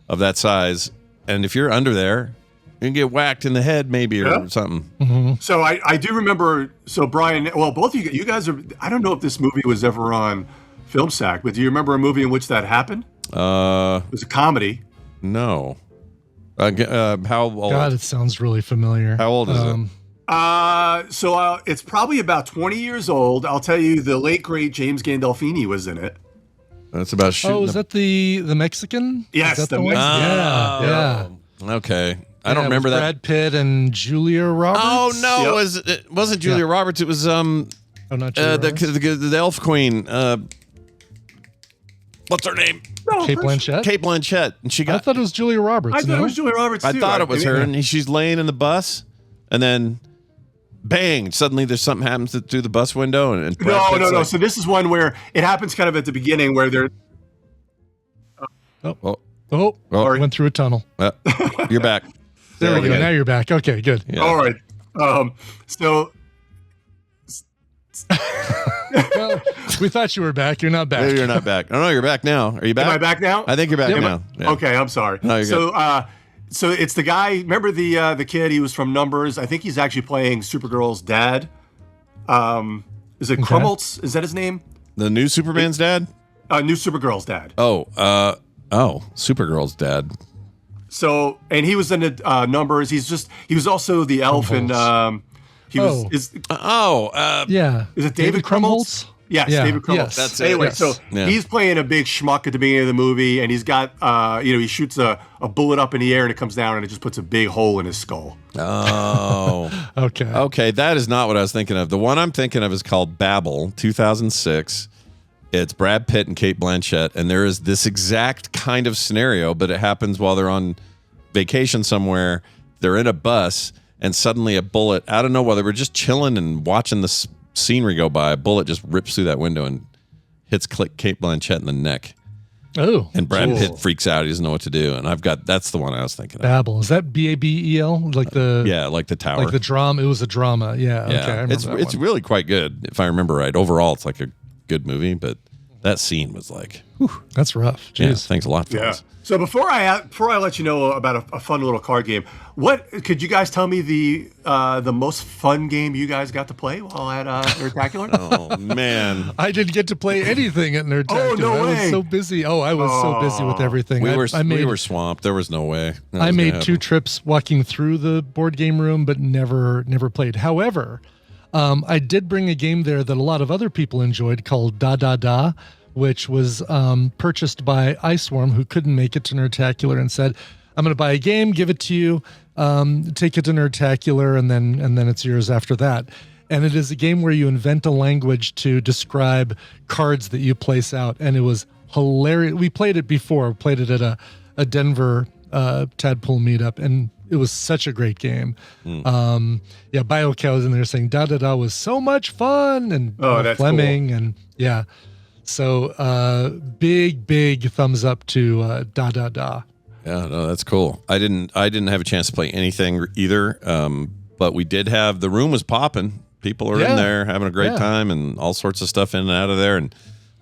D: of that size. And if you're under there, you can get whacked in the head maybe or something.
G: So I do remember, so Brian, well, both of you guys are, I don't know if this movie was ever on Film Sack, but do you remember a movie in which that happened? It was a comedy.
D: No. How old?
E: God, it sounds really familiar.
D: How old is it?
G: So it's probably about 20 years old. I'll tell you, the late great James Gandolfini was in it.
D: That's about shooting.
E: Oh, is that the Mexican?
G: Yes,
E: the
G: Mexican.
E: Yeah.
D: Okay. I don't remember that.
E: Brad Pitt and Julia Roberts.
D: Oh no, it wasn't Julia Roberts. It was
E: not Julia Roberts.
D: the elf queen. What's her name?
E: Kate Blanchett.
D: Kate Blanchett, and she got.
E: I thought it was Julia Roberts.
G: I thought it was Julia Roberts too.
D: I thought it was her, and she's laying in the bus, and then. Bang! Suddenly, there's something happens through the bus window, and
G: no. Like, so this is one where it happens kind of at the beginning, where they're.
E: Went through a tunnel.
D: You're back.
E: There we go. Now you're back. Okay, good.
G: Yeah. All right. So.
E: Well, we thought you were back. You're not back.
D: Maybe you're not back. Oh no, you're back now. Are you back?
G: Am I back now?
D: I think you're back now.
G: Yeah. Okay, I'm sorry. No, you're good. So it's the guy. Remember the kid? He was from Numbers. I think he's actually playing Supergirl's dad. Is it Krumholtz? Is that his name?
D: The new Superman's dad?
G: New Supergirl's dad.
D: Supergirl's dad.
G: So, and he was in the Numbers. He was also the elf in. Is it David Krumholtz? Yes, David Krumholtz.
E: Yes.
D: That's it.
G: Anyway, so he's playing a big schmuck at the beginning of the movie, and he's got, he shoots a bullet up in the air, and it comes down, and it just puts a big hole in his skull.
D: Oh.
E: Okay.
D: Okay, that is not what I was thinking of. The one I'm thinking of is called Babel, 2006. It's Brad Pitt and Kate Blanchett, and there is this exact kind of scenario, but it happens while they're on vacation somewhere. They're in a bus, and suddenly a bullet, out of nowhere, they were just chilling and watching the scenery go by. A bullet just rips through that window and hits Kate Blanchett in the neck.
E: Oh.
D: And Brad Pitt freaks out. He doesn't know what to do. And that's the one I was thinking of.
E: Babel. Is that Babel? Like the
D: tower.
E: Like the drama. It was a drama. Yeah. Okay.
D: It's really quite good, if I remember right. Overall, it's like a good movie, but that scene was like, whew.
E: That's rough. Jeez.
D: Yeah, thanks a lot, fellas.
G: Yeah. So before I let you know about a fun little card game, what could you guys tell me the most fun game you guys got to play while at Nerdtacular?
D: Oh man,
E: I didn't get to play anything at Nerdtacular.
G: Oh, no way.
E: I was so busy. I was so busy with everything.
D: We were swamped. There was no way.
E: I made 2 trips walking through the board game room, but never played. However, I did bring a game there that a lot of other people enjoyed called Da Da Da, which was purchased by Iceworm, who couldn't make it to Nerdtacular, and said, I'm going to buy a game, give it to you, take it to Nerdtacular, and then it's yours after that. And it is a game where you invent a language to describe cards that you place out, and it was hilarious. We played it before. We played it at a Denver Tadpole meetup, and it was such a great game. BioCow was in there saying, Da Da Da was so much fun, and Fleming, cool. And yeah. So big thumbs up to Da Da Da.
D: Yeah, no, that's cool. I didn't have a chance to play anything either, but we did have, the room was popping. People are in there having a great time, and all sorts of stuff in and out of there, and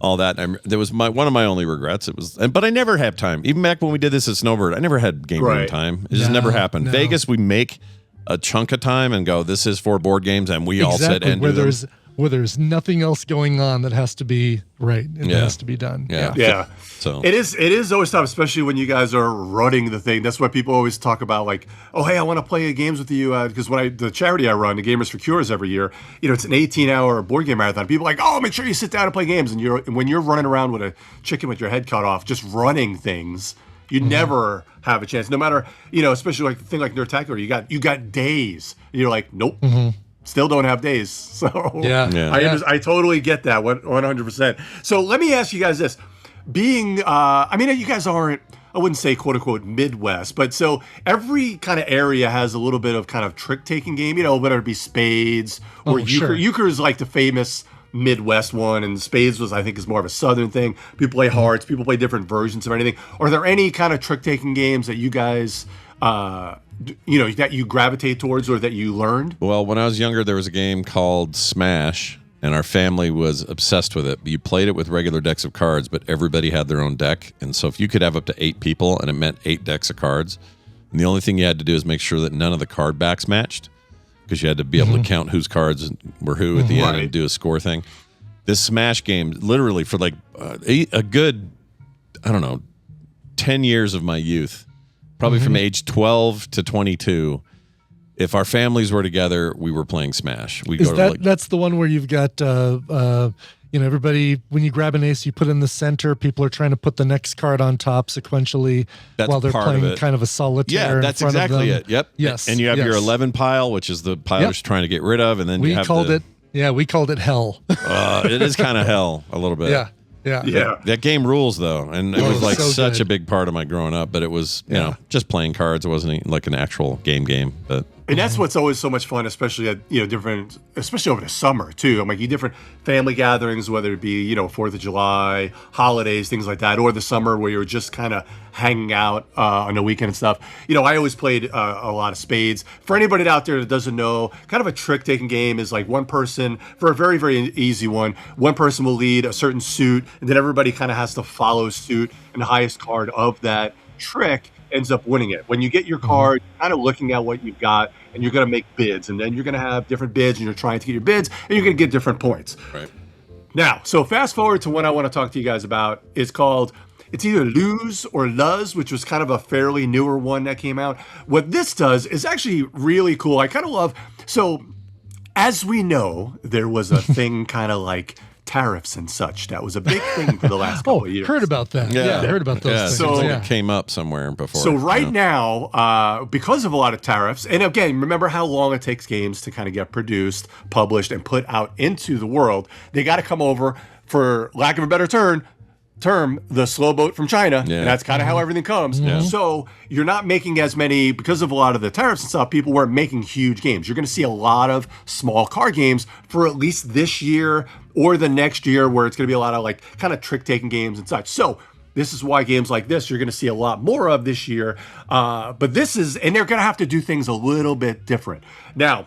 D: all that. There was one of my only regrets. But I never had time. Even back when we did this at Snowbird, I never had game room time. It just never happened.
E: No.
D: Vegas, we make a chunk of time and go, this is for board games, and we all sit and do them.
E: Where there's nothing else going on that has to be right. It has to be done.
G: Yeah.
D: So
G: it is always tough, especially when you guys are running the thing. That's why people always talk about like, oh, hey, I want to play games with you because when the charity I run, the Gamers for Cures every year, it's an 18-hour board game marathon. People are like, oh, make sure you sit down and play games. And when you're running around with a chicken with your head cut off, just running things, you never have a chance. No matter, especially like the thing like Nerdtacular, you got days. And you're like, nope. Still don't have days. So I totally get that 100%. So let me ask you guys this. Being, you guys aren't, I wouldn't say quote unquote Midwest, but so every kind of area has a little bit of kind of trick taking game, whether it be spades or euchre.
E: Sure.
G: Euchre is like the famous Midwest one, and spades is more of a Southern thing. People play hearts, people play different versions of anything. Are there any kind of trick taking games that you guys, that you gravitate towards or that you learned?
D: Well, when I was younger, there was a game called Smash, and our family was obsessed with it. You played it with regular decks of cards, but everybody had their own deck. And so if you could have up to 8 people, and it meant 8 decks of cards, and the only thing you had to do is make sure that none of the card backs matched, because you had to be able to count whose cards were who at the end and do a score thing. This Smash game, literally for like a good, 10 years of my youth, probably from age 12 to 22, if our families were together, we were playing Smash. That's
E: the one where you've got everybody, when you grab an ace, you put in the center, people are trying to put the next card on top sequentially while they're playing kind of a solitaire.
D: Yeah, that's exactly it. Yep.
E: Yes.
D: And you have your 11 pile, which is the pile you're trying to get rid of, and then we called it hell. It is kind of hell a little bit.
E: Yeah.
D: That game rules though, and it was like such a big part of my growing up. But it was, just playing cards. It wasn't like an actual game. But
G: and that's what's always so much fun, especially at different, especially over the summer too. I'm like different family gatherings, whether it be 4th of July, holidays, things like that, or the summer where you're just kind of hanging out on the weekend and stuff. I always played a lot of spades. For anybody out there that doesn't know, kind of a trick taking game is like one person, for a very, very easy one person will lead a certain suit, and then everybody kind of has to follow suit, and the highest card of that trick ends up winning it. When you get your card, you're kind of looking at what you've got, and you're going to make bids, and then you're going to have different bids, and you're trying to get your bids, and you're going to get different points.
D: Right.
G: Now, so fast forward to what I want to talk to you guys about. It's either Lose or Luz, which was kind of a fairly newer one that came out. What this does is actually really cool. I kind of love, so as we know, there was a thing kind of like tariffs and such. That was a big thing for the last couple of years.
E: Heard about that. Yeah, heard about those things.
G: So
D: it came up somewhere before.
G: So now, because of a lot of tariffs, and again, remember how long it takes games to kind of get produced, published, and put out into the world. They got to come over, for lack of a better term, the slow boat from China, and that's kind of how everything comes. So you're not making as many, because of a lot of the tariffs and stuff, people weren't making huge games. You're going to see a lot of small card games for at least this year or the next year, where it's going to be a lot of like kind of trick-taking games and such. So this is why games like this you're going to see a lot more of this year. But this is, and they're going to have to do things a little bit different. Now,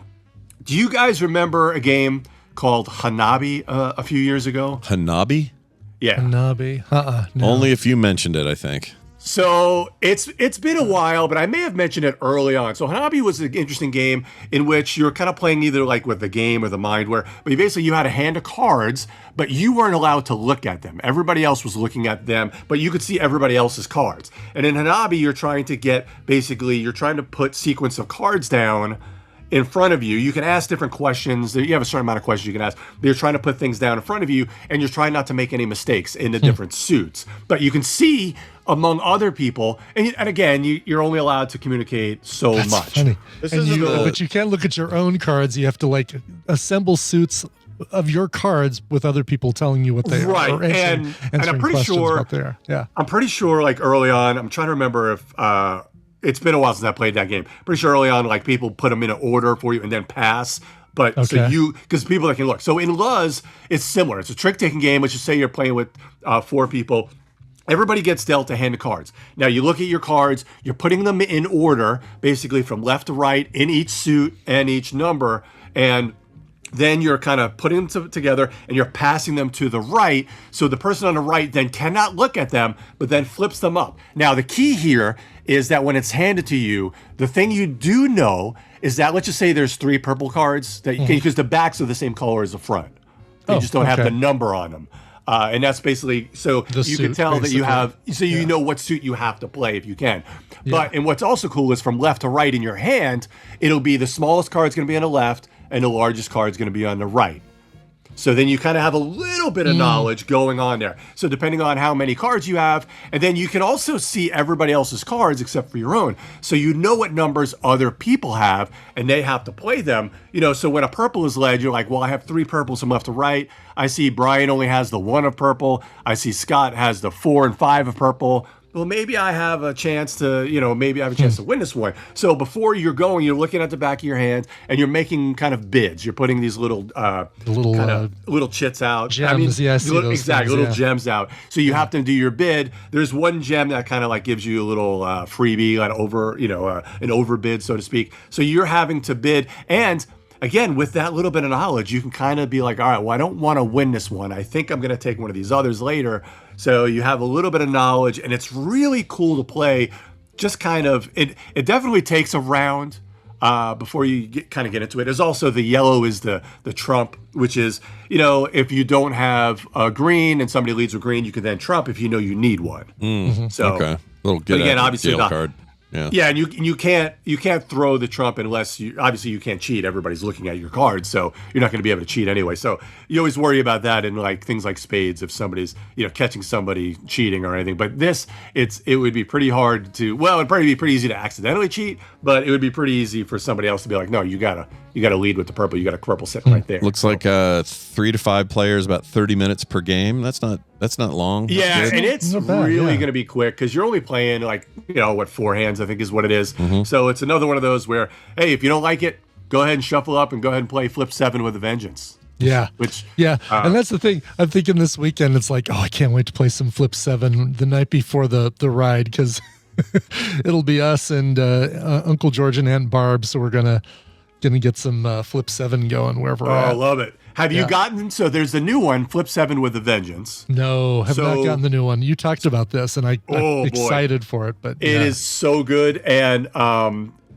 G: do you guys remember a game called Hanabi a few years ago?
D: Hanabi?
G: Yeah.
E: Hanabi. No.
D: Only if you mentioned it, I think.
G: So it's been a while, but I may have mentioned it early on. So Hanabi was an interesting game in which you're kind of playing either like with the game or the mind, where you had a hand of cards, but you weren't allowed to look at them. Everybody else was looking at them, but you could see everybody else's cards. And in Hanabi, you're trying to put sequence of cards down in front of you. You can ask different questions. You have a certain amount of questions you can ask. You're trying to put things down in front of you, and you're trying not to make any mistakes in the different suits. But you can see among other people, and again, you're only allowed to communicate so much.
E: Funny. But you can't look at your own cards. You have to like assemble suits of your cards with other people telling you what they are.
G: Right, and I'm pretty sure. I'm pretty sure. Like early on, I'm trying to remember if. It's been a while since I played that game. Pretty sure early on, like people put them in an order for you and then pass. But because people that can look. So in Luz, it's similar. It's a trick-taking game. Let's just say you're playing with 4 people. Everybody gets dealt a hand of cards. Now you look at your cards. You're putting them in order, basically from left to right in each suit and each number. And then you're kind of putting them together and you're passing them to the right. So the person on the right then cannot look at them, but then flips them up. Now, the key here is that when it's handed to you, the thing you do know is that, let's just say there's 3 purple cards that you can, because the backs are the same color as the front. They just don't have the number on them. And that's basically, so you can tell that you have, so you know what suit you have to play if you can. But, and what's also cool is from left to right in your hand, it'll be the smallest card's going to be on the left and the largest card's going to be on the right. So then you kind of have a little bit of knowledge going on there. So depending on how many cards you have, and then you can also see everybody else's cards except for your own. So you know what numbers other people have, and they have to play them. You know, so when a purple is led, you're like, well, I have 3 purples from left to right. I see Brian only has the 1 of purple. I see Scott has the 4 and 5 of purple. Well, maybe I have a chance to, maybe I have a chance to win this one. So before you're going, you're looking at the back of your hand and you're making kind of bids. You're putting these little chits out.
E: Gems,
G: little gems out. So you have to do your bid. There's one gem that kind of like gives you a little freebie, an overbid, so to speak. So you're having to bid. And again, with that little bit of knowledge, you can kind of be like, all right, well, I don't want to win this one. I think I'm going to take one of these others later. So you have a little bit of knowledge, and it's really cool to play. Just kind of, it definitely takes a round before you get into it. There's also the yellow is the trump, which is, if you don't have a green and somebody leads with green, you can then trump if you know you need one. So,
D: okay. Little get
G: again, obviously
D: deal card.
G: Yeah, and you can't throw the trump unless you can't cheat. Everybody's looking at your cards, so you're not going to be able to cheat anyway. So you always worry about that in like things like spades if somebody's catching somebody cheating or anything. But this, it would be pretty hard to. Well, it'd probably be pretty easy to accidentally cheat, but it would be pretty easy for somebody else to be like, no, you gotta lead with the purple. You got a purple sitting right there.
D: Like 3 to 5 players, about 30 minutes per game. That's not long.
G: Yeah, and it's really going to be quick because you're only playing 4 hands, I think is what it is. So it's another one of those where, hey, if you don't like it, go ahead and shuffle up and go ahead and play Flip 7 with a vengeance.
E: Yeah. And that's the thing. I'm thinking this weekend, it's like, I can't wait to play some Flip 7 the night before the ride because it'll be us and Uncle George and Aunt Barb. So we're gonna get some Flip 7 going wherever we're at.
G: I love it. Have you gotten, so there's a new one, Flip 7 with a Vengeance.
E: No, have not gotten the new one. You talked about this and I'm excited for it. But
G: it is so good. And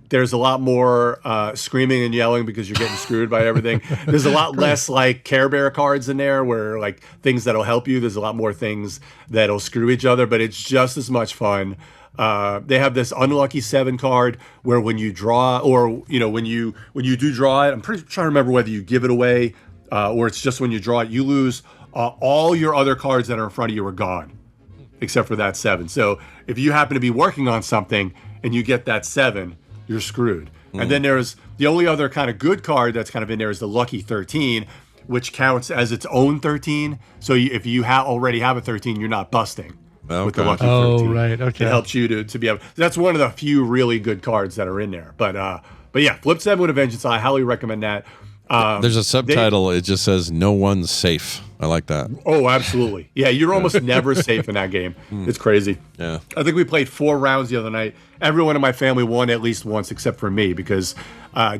G: there's a lot more screaming and yelling because you're getting screwed by everything. There's a lot less like Care Bear cards in there where like things that'll help you. There's a lot more things that'll screw each other, but it's just as much fun. They have this unlucky 7 card where when you draw, or when you do draw it, I'm trying to remember whether you give it away or it's just when you draw it, you lose all your other cards that are in front of you are gone, except for that 7. So if you happen to be working on something and you get that 7, you're screwed. And then there's the only other kind of good card that's kind of in there is the lucky 13, which counts as its own 13. So if you already have a 13, you're not busting. With the lucky 13.
E: Oh, right. Okay.
G: It helps you to be able. That's one of the few really good cards that are in there. But yeah, Flip 7 with a Vengeance. I highly recommend that.
D: There's a subtitle. It just says "No one's safe." I like that.
G: Oh, absolutely. Yeah, you're almost never safe in that game. It's crazy.
D: Yeah.
G: I think we played 4 rounds the other night. Everyone in my family won at least once, except for me, because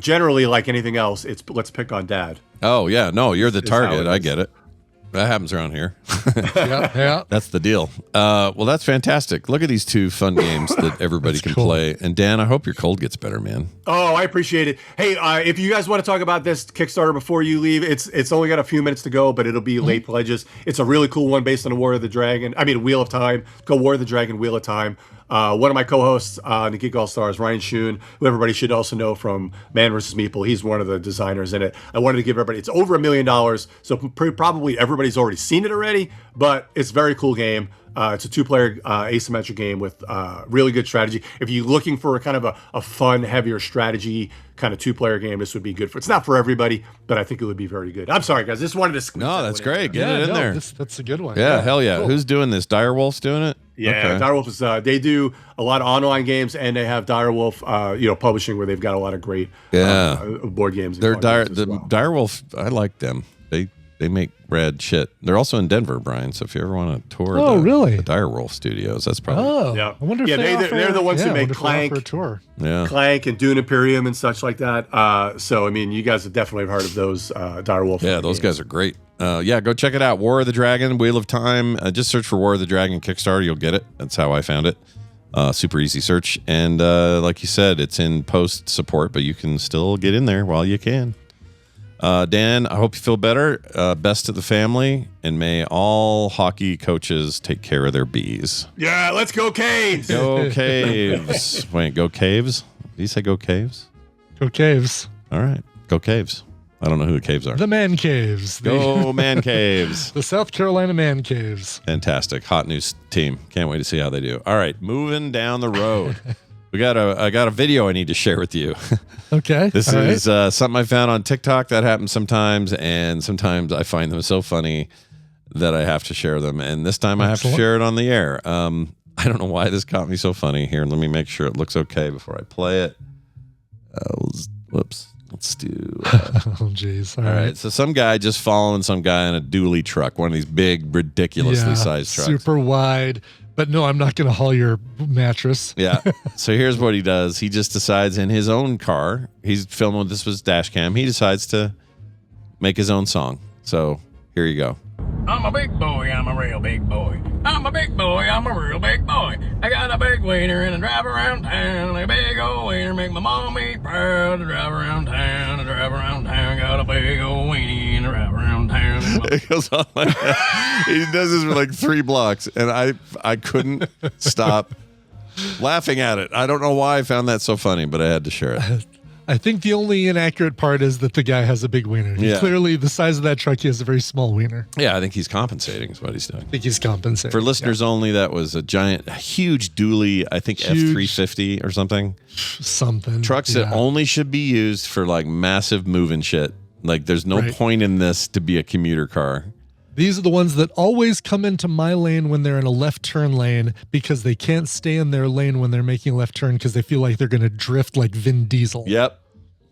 G: generally, like anything else, it's let's pick on Dad.
D: Oh yeah, no, you're the target. I get it. That happens around here.
E: Yeah.
D: That's the deal. Well, that's fantastic. Look at these 2 fun games that everybody can play. And Dan, I hope your cold gets better, man.
G: Oh, I appreciate it. Hey, if you guys want to talk about this Kickstarter before you leave, it's only got a few minutes to go, but it'll be late pledges. It's a really cool one based on the Wheel of Time. Go War of the Dragon, Wheel of Time. One of my co-hosts on the Geek All Stars, Ryan Schoon, who everybody should also know from Man vs. Meeple. He's one of the designers in it. I wanted to give everybody, it's over $1 million, so probably everybody's already seen it already, but it's a very cool game. It's a 2-player asymmetric game with really good strategy. If you're looking for a kind of a fun, heavier strategy kind of 2-player game, this would be good for. It's not for everybody, but I think it would be very good. I'm sorry, guys. Just wanted to squeeze.
D: No, that's great. Get it in there.
E: That's a good one.
D: Yeah, hell yeah. Cool. Who's doing this? Direwolf's doing it?
G: Yeah, okay. Direwolf is. They do a lot of online games, and they have Direwolf, publishing where they've got a lot of great board games.
D: They're Direwolf. I like them. They make rad shit. They're also in Denver, Brian. So if you ever want to tour the Direwolf Studios, that's probably.
E: Oh,
G: Yeah.
E: I wonder if
G: they're the ones who make Clank,
E: a tour.
D: Yeah.
G: Clank and Dune Imperium and such like that. So I mean, you guys have definitely heard of those Direwolf.
D: Yeah, those guys are great. Go check it out. War of the Dragon, Wheel of Time. Just search for War of the Dragon Kickstarter. You'll get it. That's how I found it. Super easy search. And like you said, it's in post support, but you can still get in there while you can. Dan, I hope you feel better. Best to the family, and may all hockey coaches take care of their bees.
G: Yeah, let's go Caves.
D: Go Caves. Wait, go Caves? Did you say go Caves?
E: Go Caves.
D: All right, go Caves. I don't know who the Caves are.
E: The Man Caves.
D: Go Man Caves.
E: The South Carolina Man Caves.
D: Fantastic. Hot news team. Can't wait to see how they do. All right, moving down the road. I got a video I need to share with you.
E: Okay.
D: This is something I found on TikTok that happens sometimes, and sometimes I find them so funny that I have to share them. And this time I have to share it on the air. I don't know why this got me so funny. Here, let me make sure it looks okay before I play it. Whoops. Let's do.
E: Oh, jeez. All right.
D: So some guy just following some guy in a dually truck, one of these big, ridiculously sized trucks.
E: Super wide. But no, I'm not going to haul your mattress.
D: Yeah. So here's what he does. He just decides in his own car, he's filming, this was dash cam. He decides to make his own song. So here you go.
H: I'm a big boy, I'm a real big boy. I'm a big boy, I'm a real big boy. I got a big wiener and I drive around town. A big old wiener make my mommy proud. To drive around town, got a big old weenie and I drive around town.
D: It goes on like that. He does this for like 3 blocks, and I couldn't stop laughing at it. I don't know why I found that so funny, but I had to share it.
E: I think the only inaccurate part is that the guy has a big wiener. Clearly, the size of that truck, he has a very small wiener.
D: Yeah, I think he's compensating is what he's doing.
E: I think he's compensating.
D: For listeners only, that was a huge dually, I think F-350 or something. Trucks that only should be used for like massive moving shit. Like there's no point in this to be a commuter car.
E: These are the ones that always come into my lane when they're in a left turn lane because they can't stay in their lane when they're making a left turn because they feel like they're going to drift like Vin Diesel.
D: Yep.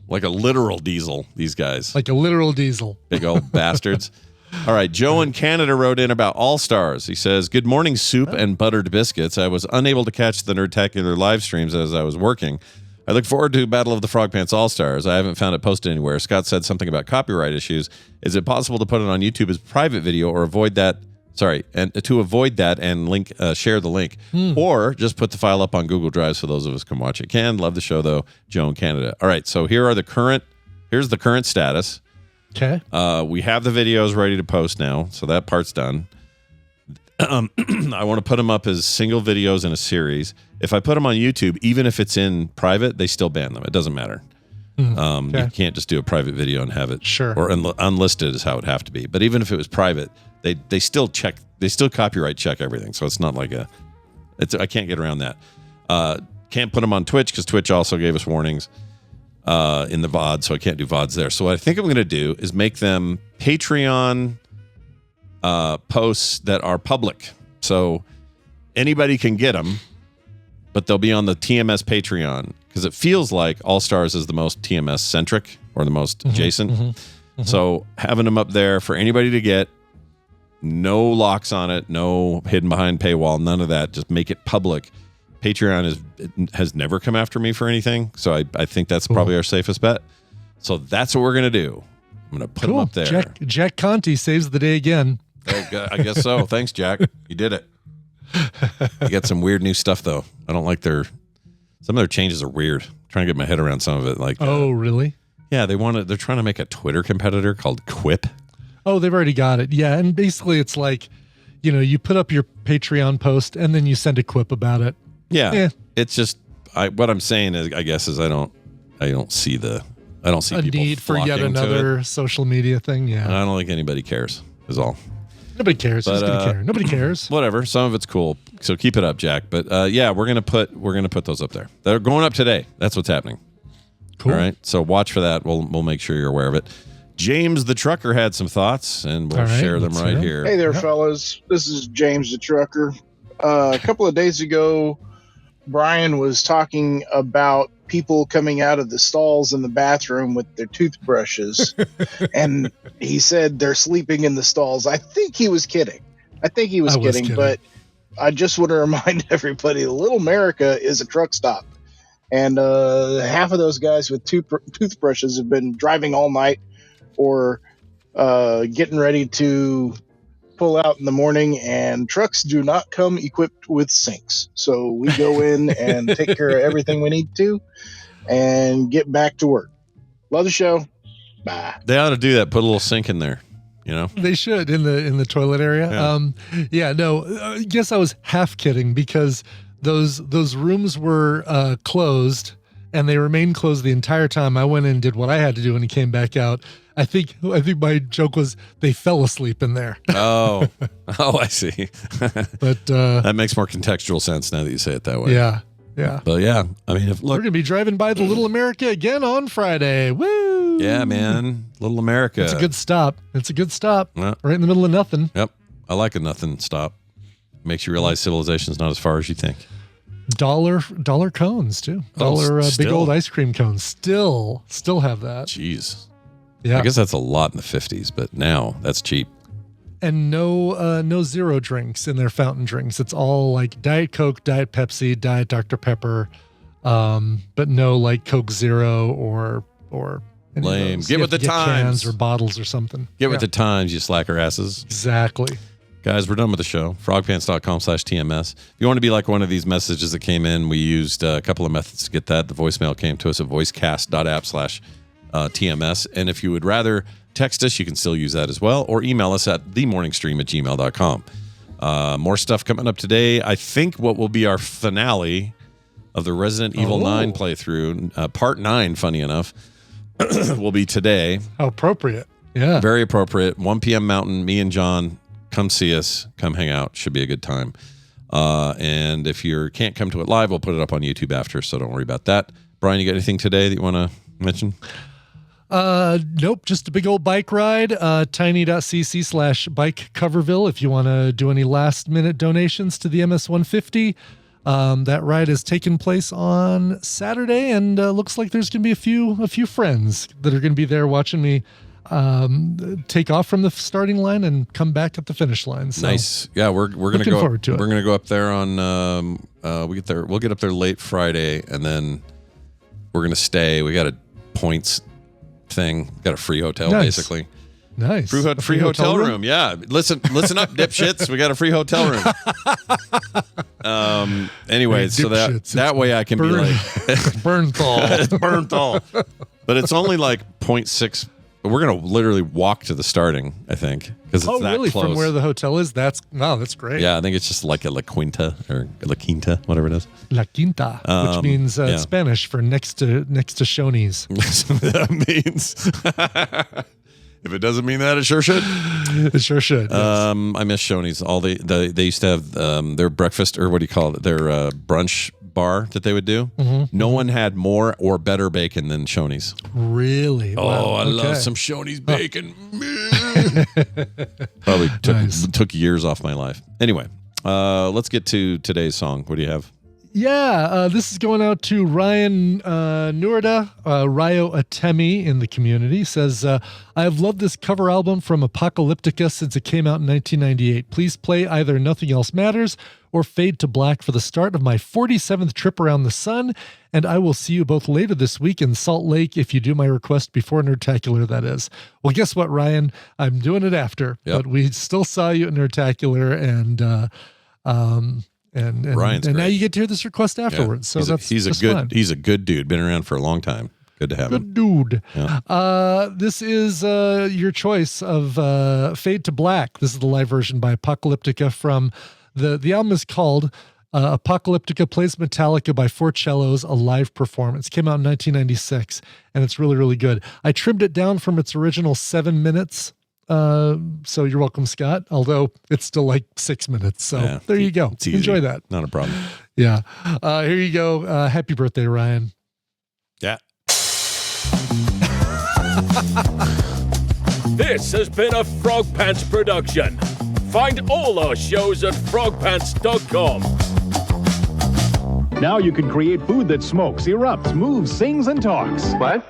D: Like a literal diesel, these guys.
E: Like a literal diesel.
D: Big old bastards. All right. Joe in Canada wrote in about All-Stars. He says, "Good morning, soup and buttered biscuits. I was unable to catch the Nerdtacular live streams as I was working. I look forward to Battle of the Frog Pants All-Stars. I haven't found it posted anywhere. Scott said something about copyright issues. Is it possible to put it on YouTube as private video or avoid that? And to avoid that and share the link, or just put the file up on Google Drive so those of us can watch it. Love the show though, Joe in Canada. All right, so here's the current status.
E: Okay.
D: We have the videos ready to post now, so that part's done. I want to put them up as single videos in a series. If I put them on YouTube, even if it's in private, they still ban them. It doesn't matter. You can't just do a private video and have it or unlisted is how it would have to be. But even if it was private, they still copyright check everything. So it's not like I can't get around that. Can't put them on Twitch because Twitch also gave us warnings in the VOD, so I can't do VODs there. So what I think I'm going to do is make them Patreon posts that are public. So anybody can get them, but they'll be on the TMS Patreon because it feels like All Stars is the most TMS centric or the most adjacent. So having them up there for anybody to get, no locks on it, no hidden behind paywall, none of that. Just make it public. Patreon has never come after me for anything, so I think that's probably our safest bet. So that's what we're gonna do. I'm gonna put them up there.
E: Jack Conti saves the day again.
D: I guess so. Thanks, Jack. You did it. You got some weird new stuff though. I don't like some of their changes are weird. I'm trying to get my head around some of it. Like,
E: oh, really?
D: Yeah, they're trying to make a Twitter competitor called Quip.
E: Oh, they've already got it. Yeah, and basically it's like, you put up your Patreon post and then you send a quip about it.
D: Yeah. It's just what I'm saying is I don't see
E: a
D: people
E: need for yet another social media thing. Yeah.
D: I don't think anybody cares is all.
E: Nobody cares. Who's gonna care? Nobody cares.
D: Whatever. Some of it's cool. So keep it up, Jack. But we're gonna put those up there. They're going up today. That's what's happening.
E: Cool.
D: All right. So watch for that. We'll make sure you're aware of it. James the Trucker had some thoughts, and we'll share them right here.
I: Hey there, fellas. This is James the Trucker. A couple of days ago, Brian was talking about people coming out of the stalls in the bathroom with their toothbrushes. And he said they're sleeping in the stalls. I think he was kidding. But I just want to remind everybody, Little America is a truck stop. And half of those guys with toothbrushes have been driving all night or getting ready to pull out in the morning, and trucks do not come equipped with sinks. So we go in and take care of everything we need to and get back to work. Love the show. Bye.
D: They ought to do that. Put a little sink in there. You know,
E: they should in the toilet area.
D: Yeah.
E: I guess I was half kidding because those rooms were closed and they remained closed the entire time. I went in and did what I had to do and he came back out. I think my joke was they fell asleep in there.
D: Oh, I see.
E: But
D: that makes more contextual sense now that you say it that way.
E: Yeah.
D: But yeah, I mean,
E: we're gonna be driving by the Little America again on Friday. Woo!
D: Yeah, man, Little America.
E: It's a good stop.
D: Yeah.
E: Right in the middle of nothing.
D: Yep, I like a nothing stop. Makes you realize civilization's not as far as you think.
E: Dollar cones too. Big old ice cream cones. Still have that.
D: Jeez.
E: Yeah.
D: I guess that's a lot in the 50s, but now that's cheap.
E: And no zero drinks in their fountain drinks. It's all like Diet Coke, Diet Pepsi, Diet Dr. Pepper, but no like Coke Zero or
D: lame. Get with the times.
E: Cans or bottles or something.
D: Get with the times, you slacker asses.
E: Exactly.
D: Guys, we're done with the show. Frogpants.com/TMS. If you want to be like one of these messages that came in, we used a couple of methods to get that. The voicemail came to us at voicecast.app/TMS. And if you would rather text us, you can still use that as well, or email us at themorningstream@gmail.com. More stuff coming up today. I think what will be our finale of the Resident Evil 9 playthrough, part 9, funny enough, will be today.
E: How appropriate. Yeah.
D: Very appropriate. 1 p.m. Mountain, me and John. Come see us. Come hang out. Should be a good time. And if you can't come to it live, we'll put it up on YouTube after, so don't worry about that. Brian, you got anything today that you want to mention?
E: Nope. Just a big old bike ride. Tiny.cc/bike Coverville if you want to do any last minute donations to the MS-150. That ride is taking place on Saturday, and looks like there's going to be a few friends that are going to be there watching me take off from the starting line and come back at the finish line. So
D: nice. Yeah, we're going to go
E: forward to it.
D: We're going to go up there on we'll get up there late Friday, and then we're going to stay. We got a points thing. Got a free hotel basically.
E: Nice.
D: Free hotel room. Yeah. Listen up, dipshits. We got a free hotel room. Anyway, so that way I can be like
E: Bernthal.
D: But it's only like 0.6. But we're gonna literally walk to the starting, I think, because it's that
E: really?
D: close.
E: From where the hotel is? That's great.
D: Yeah, I think it's just like a La Quinta or La Quinta, whatever it is.
E: La Quinta, which means Spanish for next to Shoney's.
D: That means. If it doesn't mean that, it sure should.
E: It sure should. Yes.
D: I miss Shoney's. They used to have their breakfast, or what do you call it? Their brunch bar that they would do.
E: Mm-hmm.
D: No one had more or better bacon than Shoney's.
E: Really?
D: Oh,
E: wow.
D: I love some Shoney's bacon. Probably took years off my life. Anyway, let's get to today's song. What do you have?
E: Yeah, this is going out to Ryan Nurda, Ryo Atemi in the community. Says, I have loved this cover album from Apocalyptica since it came out in 1998. Please play either Nothing Else Matters or Fade to Black for the start of my 47th trip around the sun, and I will see you both later this week in Salt Lake if you do my request before Nerdtacular, that is. Well, guess what, Ryan? I'm doing it after, but we still saw you at Nerdtacular, and now you get to hear this request afterwards.
D: Yeah.
E: So
D: he's a good dude. Been around for a long time. Good to have him.
E: Good dude.
D: Yeah.
E: This is your choice of Fade to Black. This is the live version by Apocalyptica from the album is called Apocalyptica Plays Metallica by Four Cellos, a live performance. Came out in 1996, and it's really, really good. I trimmed it down from its original 7 minutes. So you're welcome, Scott, although it's still like 6 minutes. So there you go. Enjoy that.
D: Not a problem.
E: Yeah. Here you go. Happy birthday, Ryan.
D: Yeah.
J: This has been a Frog Pants production. Find all our shows at frogpants.com.
K: Now you can create food that smokes, erupts, moves, sings, and talks.
L: What?